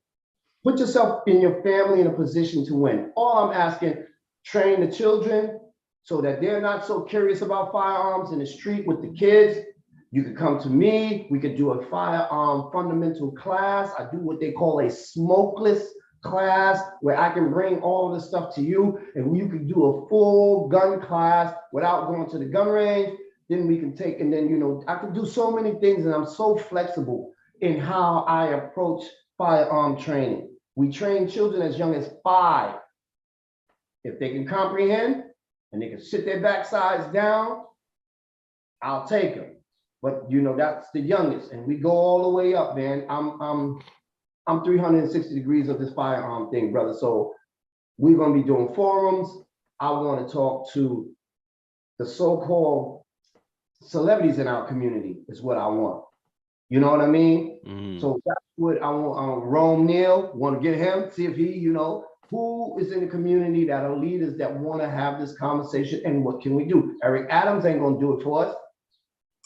Put yourself in your family in a position to win. All I'm asking, train the children so that they're not so curious about firearms in the street with the kids. You could come to me, we could do a firearm fundamental class. I do what they call a smokeless class, where I can bring all of this stuff to you, and you can do a full gun class without going to the gun range. Then we can take, and then, you know, I can do so many things, and I'm so flexible in how I approach firearm training. We train children as young as 5. If they can comprehend and they can sit their backsides down, I'll take them. But you know, that's the youngest, and we go all the way up, man. I'm 360 degrees of this firearm thing, brother. So we're gonna be doing forums. I want to talk to the so-called celebrities in our community is what I want. You know what I mean? Mm. So that's what I want. Rome Neal, want to get him, see if he, you know, who is in the community that are leaders that want to have this conversation and what can we do? Eric Adams ain't gonna do it for us.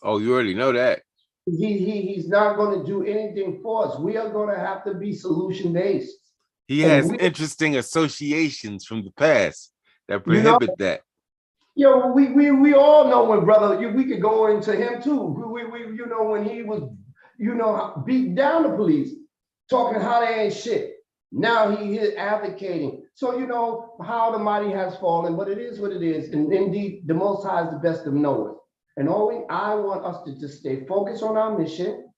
Oh, you already know that. He's not going to do anything for us. We are going to have to be solution based. He has interesting associations from the past that prohibit that. Yo, we all know when brother, we could go into him too. We you know, when he was, you know, beating down the police, talking how they ain't shit. Now he is advocating. So you know how the mighty has fallen, but it is what it is. And indeed, the Most High is the best of knowers. And I want us to just stay focused on our mission.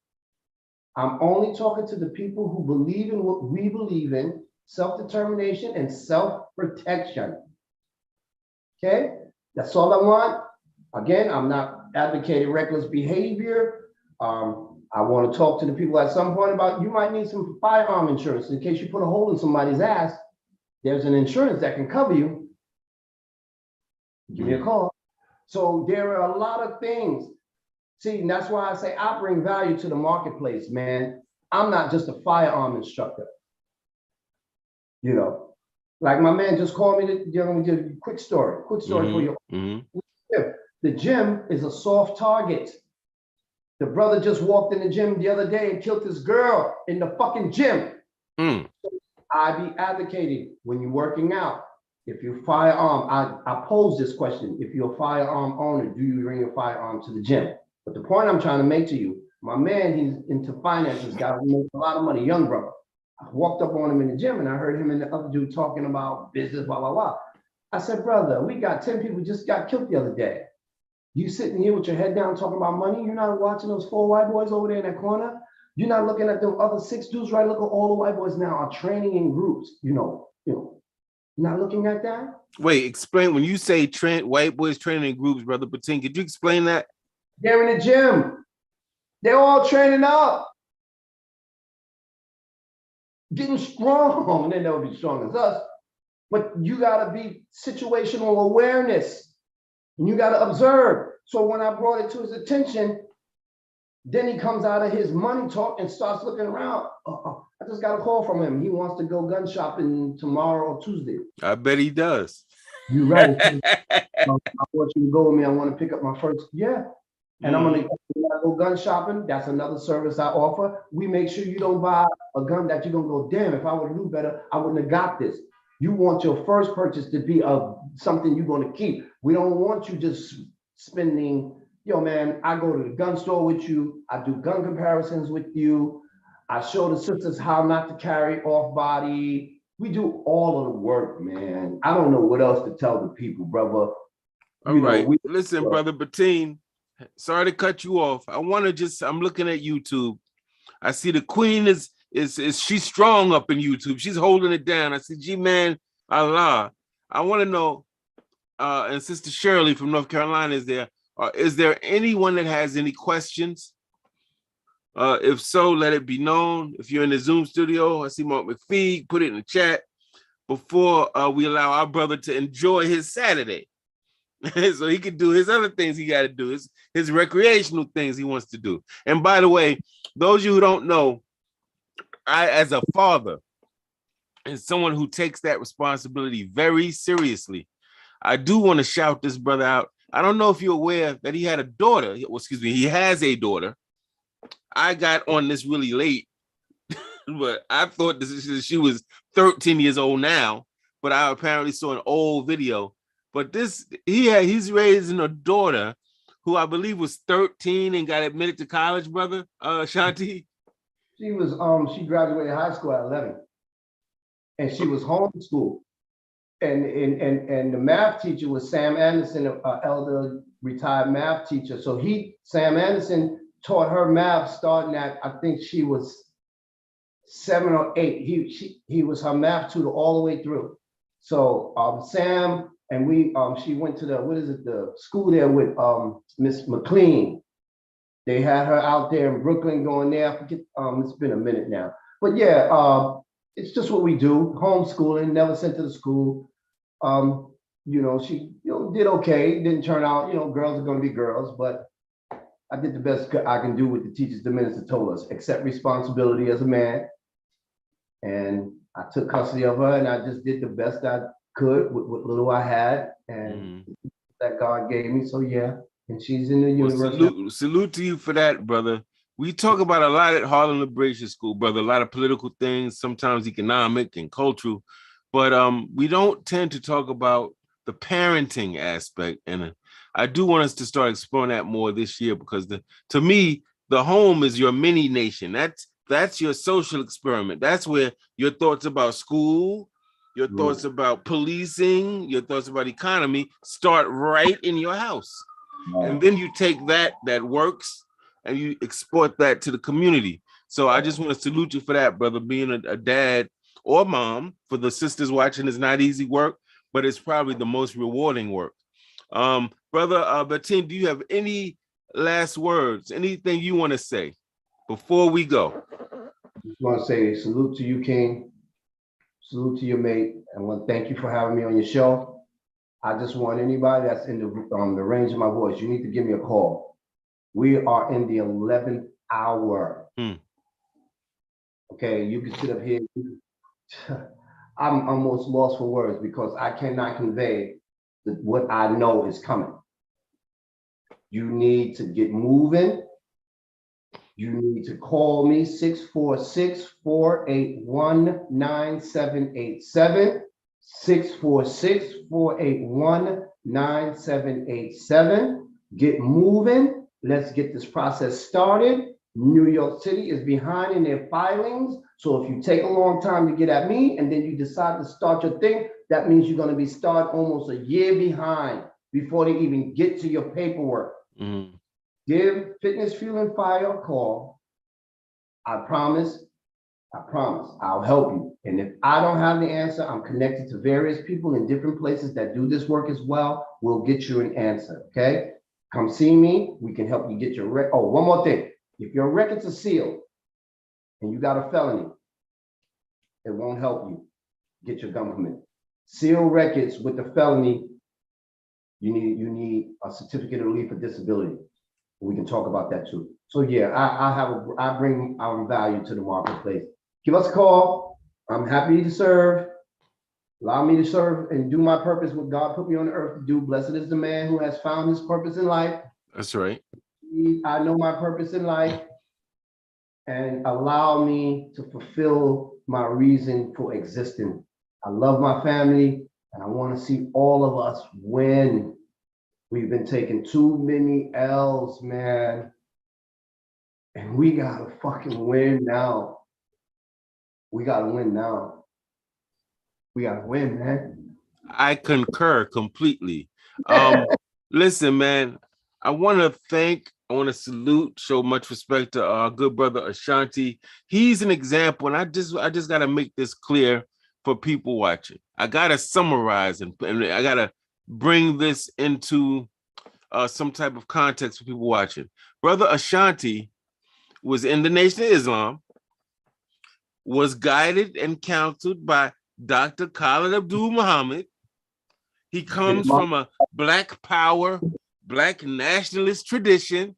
I'm only talking to the people who believe in what we believe in, self-determination and self-protection. Okay, that's all I want. Again, I'm not advocating reckless behavior. I want to talk to the people at some point about, you might need some firearm insurance in case you put a hole in somebody's ass. There's an insurance that can cover you. Give me a call. So there are a lot of things. See, and that's why I say I bring value to the marketplace, man. I'm not just a firearm instructor. You know, like my man just called me to quick story for you. The gym is a soft target. The brother just walked in the gym the other day and killed this girl in the fucking gym. I be advocating when you're working out. If you're firearm, I pose this question. If you're a firearm owner, do you bring your firearm to the gym? But the point I'm trying to make to you, my man, he's into finances, got to make a lot of money, young brother. I walked up on him in the gym and I heard him and the other dude talking about business, blah, blah, blah. I said, brother, we got 10 people just got killed the other day. You sitting here with your head down talking about money? You're not watching those 4 white boys over there in that corner? You're not looking at the other 6 dudes, right? Look at all the white boys now are training in groups, you know. Not looking at that? Wait, explain. When you say white boys training in groups, Brother Batin, could you explain that? They're in the gym. They're all training up. Getting strong. And they'll never be strong as us. But you got to be situational awareness. And you got to observe. So when I brought it to his attention, then he comes out of his money talk and starts looking around. I just got a call from him. He wants to go gun shopping tomorrow or Tuesday. I bet he does. You ready? I want you to go with me. I want to pick up my first. Yeah. And I'm going to go gun shopping. That's another service I offer. We make sure you don't buy a gun that you're going to go, damn, if I would have knew better, I wouldn't have got this. You want your first purchase to be something you're going to keep. We don't want you just spending, yo, man, I go to the gun store with you. I do gun comparisons with you. I show the sisters how not to carry off body. We do all of the work, man. I don't know what else to tell the people, brother. All right. Listen, Brother Batin, sorry to cut you off. I'm looking at YouTube. I see the queen is she's strong up in YouTube. She's holding it down. I see G-Man Allah. I want to know, and Sister Shirley from North Carolina is there. Is there anyone that has any questions? If so, let it be known. If you're in the Zoom studio, I see Mark McPhee, put it in the chat before we allow our brother to enjoy his Saturday. So he can do his other things he got to do, his recreational things he wants to do. And by the way, those of you who don't know, I, as a father, and someone who takes that responsibility very seriously, I do want to shout this brother out. I don't know if you're aware that he had a daughter. Well, excuse me, he has a daughter. I got on this really late, but I thought she was 13 years old now, but I apparently saw an old video. But he's raising a daughter who I believe was 13 and got admitted to college, brother Shanti. She was she graduated high school at 11, and she was homeschooled. And the math teacher was Sam Anderson, an elder retired math teacher. So Sam Anderson taught her math starting at, I think she was 7 or 8. He was her math tutor all the way through. So Sam and she went to the school there with Miss McLean. They had her out there in Brooklyn going there. I forget, it's been a minute now. But yeah, it's just what we do, homeschooling, never sent to the school. She did okay, didn't turn out, girls are gonna be girls, but I did the best I can do with the teachers the minister told us, accept responsibility as a man. And I took custody of her and I just did the best I could with what little I had and that God gave me. So yeah, and she's in the universe. Salute to you for that, brother. We talk about a lot at Harlem Liberation School, brother, a lot of political things, sometimes economic and cultural, but we don't tend to talk about the parenting aspect. And I do want us to start exploring that more this year, because to me, the home is your mini nation. That's your social experiment. That's where your thoughts about school, your thoughts about policing, your thoughts about economy start right in your house. And then you take that works and you export that to the community. So I just want to salute you for that, brother. Being a dad or mom, for the sisters watching, is not easy work, but it's probably the most rewarding work. Brother Batin, do you have any last words, anything you want to say before we go? I just want to say salute to you, King. Salute to your mate. I want to thank you for having me on your show. I just want anybody that's in the range of my voice, you need to give me a call. We are in the 11th hour. Okay, you can sit up here. I'm almost lost for words because I cannot convey what I know is coming. You need to get moving. You need to call me 646-481-9787. 646-481-9787. Get moving. Let's get this process started. New York City is behind in their filings. So if you take a long time to get at me and then you decide to start your thing, that means you're going to be started almost a year behind before they even get to your paperwork. Give Fitness, Fuel, and Fire a call. I promise, I'll help you. And if I don't have the answer, I'm connected to various people in different places that do this work as well. We'll get you an answer, okay? Come see me. We can help you get your record. Oh, one more thing. If your records are sealed and you got a felony, it won't help you get your gun permit. Seal records with the felony, you need a certificate of relief for disability. We can talk about that too. So yeah, I bring our value to the marketplace. Give us a call. I'm happy to serve. Allow me to serve and do my purpose, what God put me on the earth to do. Blessed is the man who has found his purpose in life. That's right. I know my purpose in life, and allow me to fulfill my reason for existing. I love my family, and I want to see all of us win. We've been taking too many L's, man. And we gotta fucking win now. We gotta win now. We gotta win, man. I concur completely. Listen, man, I want to salute, show much respect to our good brother Ashante. He's an example, and I just got to make this clear for people watching. I got to summarize and I got to bring this into some type of context for people watching. Brother Ashante was in the Nation of Islam, was guided and counseled by Dr. Khalid Abdul Muhammad. He comes from a Black power, Black nationalist tradition,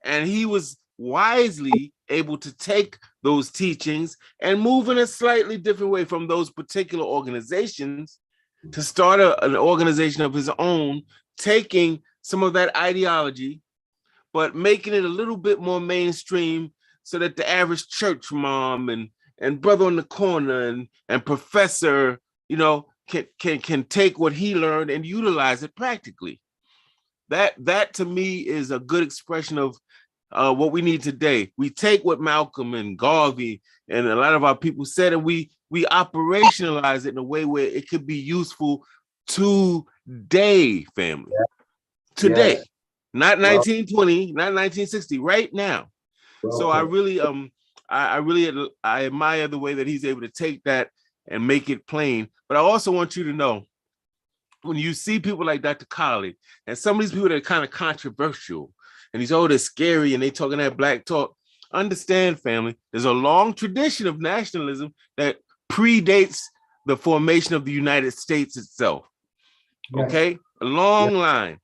and he was wisely able to take those teachings and move in a slightly different way from those particular organizations to start an organization of his own, taking some of that ideology, but making it a little bit more mainstream so that the average church mom and brother on the corner and professor, can take what he learned and utilize it practically. That to me is a good expression of what we need today. We take what Malcolm and Garvey and a lot of our people said, and we operationalize it in a way where it could be useful today, family. Today, yes. Not 1920, not 1960, right now. Well, so I really I admire the way that he's able to take that and make it plain. But I also want you to know when you see people like Dr. Khalid and some of these people that are kind of controversial and these, oh, they're scary and they talking that black talk, understand, family, there's a long tradition of nationalism that predates the formation of the United States itself. Yes. Okay, a long Yes. line.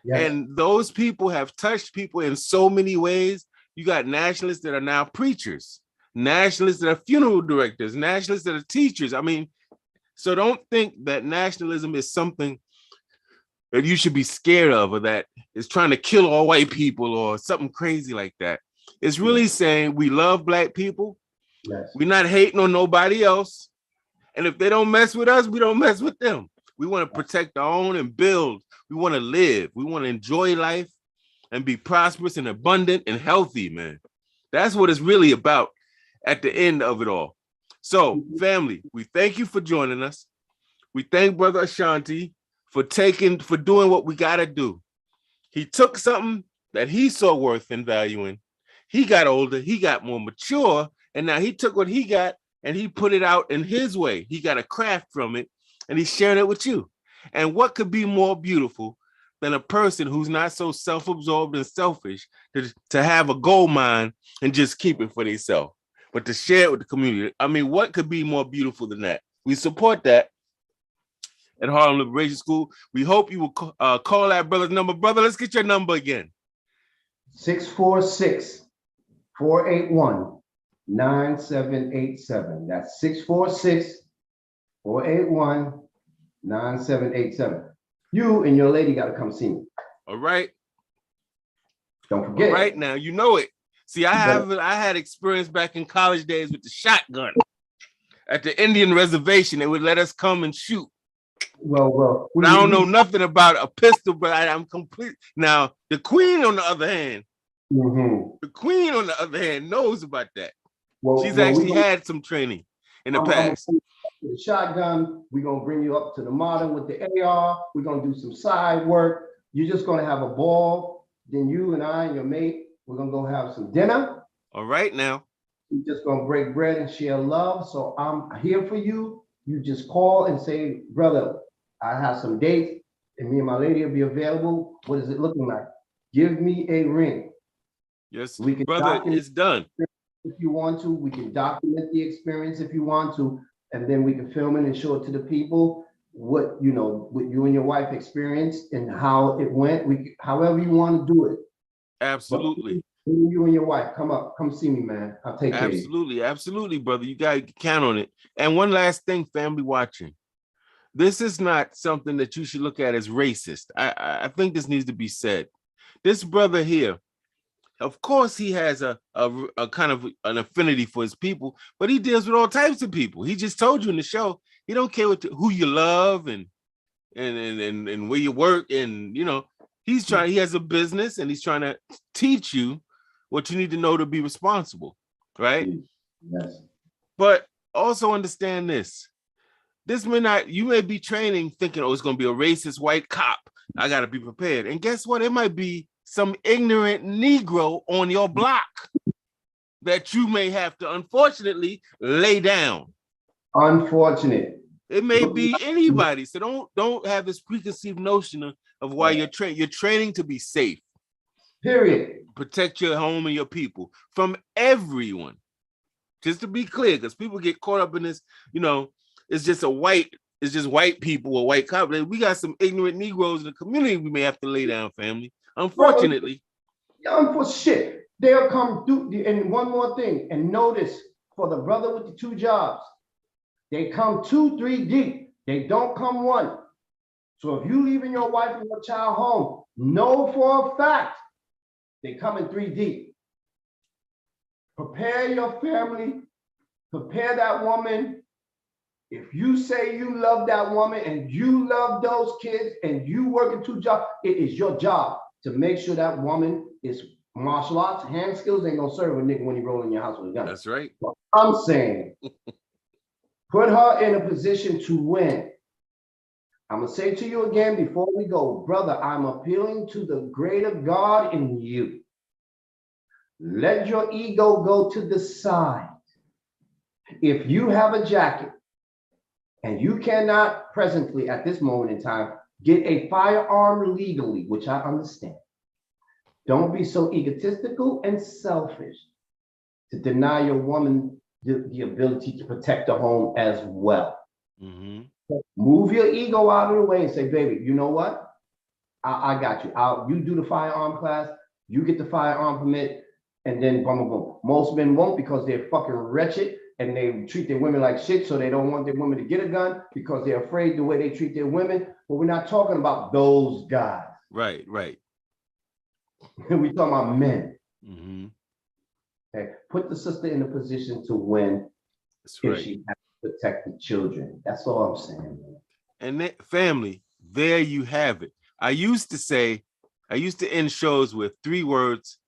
Yes. And those people have touched people in so many ways. You got nationalists that are now preachers, nationalists that are funeral directors, nationalists that are teachers. I mean, so don't think that nationalism is something that you should be scared of or that is trying to kill all white people or something crazy like that. It's really saying we love black people. Yes. We're not hating on nobody else. And if they don't mess with us, we don't mess with them. We want to protect our own and build. We want to live. We want to enjoy life and be prosperous and abundant and healthy, man. That's what it's really about at the end of it all. So, family, we thank you for joining us. We thank Brother Ashante for doing what we got to do. He took something that he saw worth and value in. He got older. He got more mature. And now he took what he got and he put it out in his way. He got a craft from it and he's sharing it with you. And what could be more beautiful than a person who's not so self-absorbed and selfish to have a gold mine and just keep it for themselves, but to share it with the community? I mean, what could be more beautiful than that? We support that at Harlem Liberation School. We hope you will call that brother's number. Brother, let's get your number again. 646-481-9787. That's 646-481-9787. You and your lady got to come see me. All right. Don't forget. All right now, you know it. See, I had experience back in college days with the shotgun at the Indian reservation. They would let us come and shoot. Well, I don't know nothing about a pistol, but I'm complete. Now, the queen, on the other hand, knows about that. She's actually had some training in the past. The shotgun, we're going to bring you up to the modern with the AR. We're going to do some side work. You're just going to have a ball. Then you and I and your mate, we're going to go have some dinner. All right now. We're just going to break bread and share love. So I'm here for you. You just call and say, brother, I have some dates and me and my lady will be available. What is it looking like? Give me a ring. Yes, we can, brother, it's done. If you want to, we can document the experience if you want to, and then we can film it and show it to the people what you and your wife experienced and how it went. However you want to do it. Absolutely. But you and your wife, come see me, man. I'll take care of you. Absolutely, brother. You got to count on it. And one last thing, family watching. This is not something that you should look at as racist. I think this needs to be said. This brother here, of course, he has a kind of an affinity for his people, but he deals with all types of people. He just told you in the show, he don't care who you love and where you work. And, he has a business and he's trying to teach you what you need to know to be responsible, right? Yes. But also understand this. You may be training thinking, oh, it's going to be a racist white cop. I got to be prepared. And guess what? It might be some ignorant Negro on your block that you may have to, unfortunately, lay down. Unfortunate. It may be anybody. So don't have this preconceived notion of why you're training. You're training to be safe. Period. Protect your home and your people from everyone. Just to be clear, because people get caught up in this, it's just white people or white cops. We got some ignorant Negroes in the community we may have to lay down, family. Unfortunately. For shit. They'll come through. And one more thing, and notice for the brother with the 2 jobs, they come 2, 3 deep. They don't come 1. So if you leaving your wife and your child home, know for a fact they come in 3 deep. Prepare your family. Prepare that woman. If you say you love that woman and you love those kids and you working 2 jobs, it is your job to make sure that woman is martial arts, hand skills ain't gonna serve a nigga when he roll in your house with a gun. That's right. So I'm saying, put her in a position to win. I'm gonna say to you again before we go, brother, I'm appealing to the greater God in you. Let your ego go to the side. If you have a jacket and you cannot presently at this moment in time get a firearm legally, which I understand. Don't be so egotistical and selfish to deny your woman the ability to protect the home as well. Mm-hmm. Move your ego out of the way and say, baby, you know what? I got you. You do the firearm class, you get the firearm permit, and then boom, boom, boom. Most men won't because they're fucking wretched and they treat their women like shit, so they don't want their women to get a gun because they're afraid the way they treat their women. But we're not talking about those guys. Right. We're talking about men. Mm-hmm. Okay, put the sister in a position to win. That's if right. she has to protect the children. That's all I'm saying. Man. And that, family, there you have it. I used to end shows with 3 words: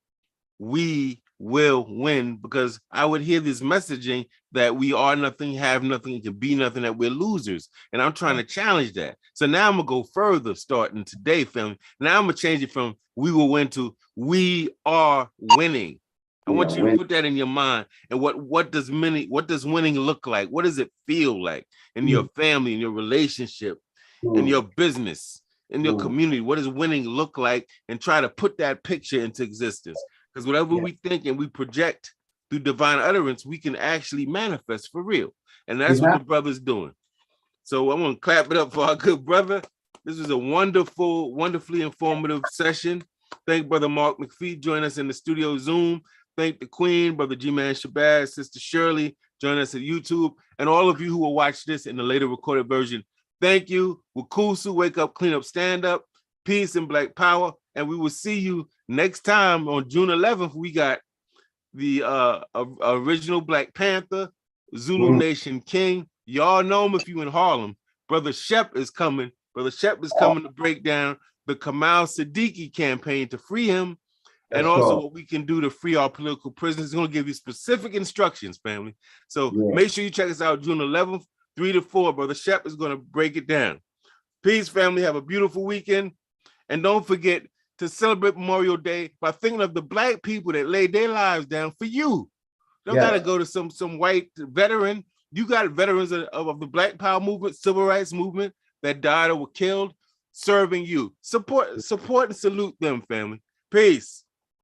we will win, because I would hear this messaging that we are nothing, have nothing, can be nothing, that we're losers. And I'm trying to challenge that. So now I'm gonna go further starting today, family. Now I'm gonna change it from we will win to we are winning. I want you to put that in your mind. And what does winning look like? What does it feel like in your family, in your relationship, in your business, in your community? What does winning look like? And try to put that picture into existence. Because whatever we think and we project through divine utterance, we can actually manifest for real. And that's what the brother's doing. So I'm going to clap it up for our good brother. This was a wonderfully informative session. Thank Brother Mark McPhee joining us in the studio Zoom. Thank the Queen, Brother G-Man Shabazz, Sister Shirley, join us at YouTube, and all of you who will watch this in the later recorded version. Thank you. Wukusu, wake up, clean up, stand up. Peace and Black Power. And we will see you next time on June 11th. We got the original Black Panther, Zulu Nation King. Y'all know him if you in Harlem. Brother Shep is coming. Brother Shep is coming to break down the Kamal Siddiqui campaign to free him. And also what we can do to free our political prisoners. He's going to give you specific instructions, family. So make sure you check us out June 11th, 3 to 4. Brother Shep is going to break it down. Peace, family. Have a beautiful weekend. And don't forget to celebrate Memorial Day by thinking of the Black people that laid their lives down for you. Don't got to go to some white veteran. You got veterans of the Black Power movement, civil rights movement that died or were killed serving you. Support and salute them, family. Peace.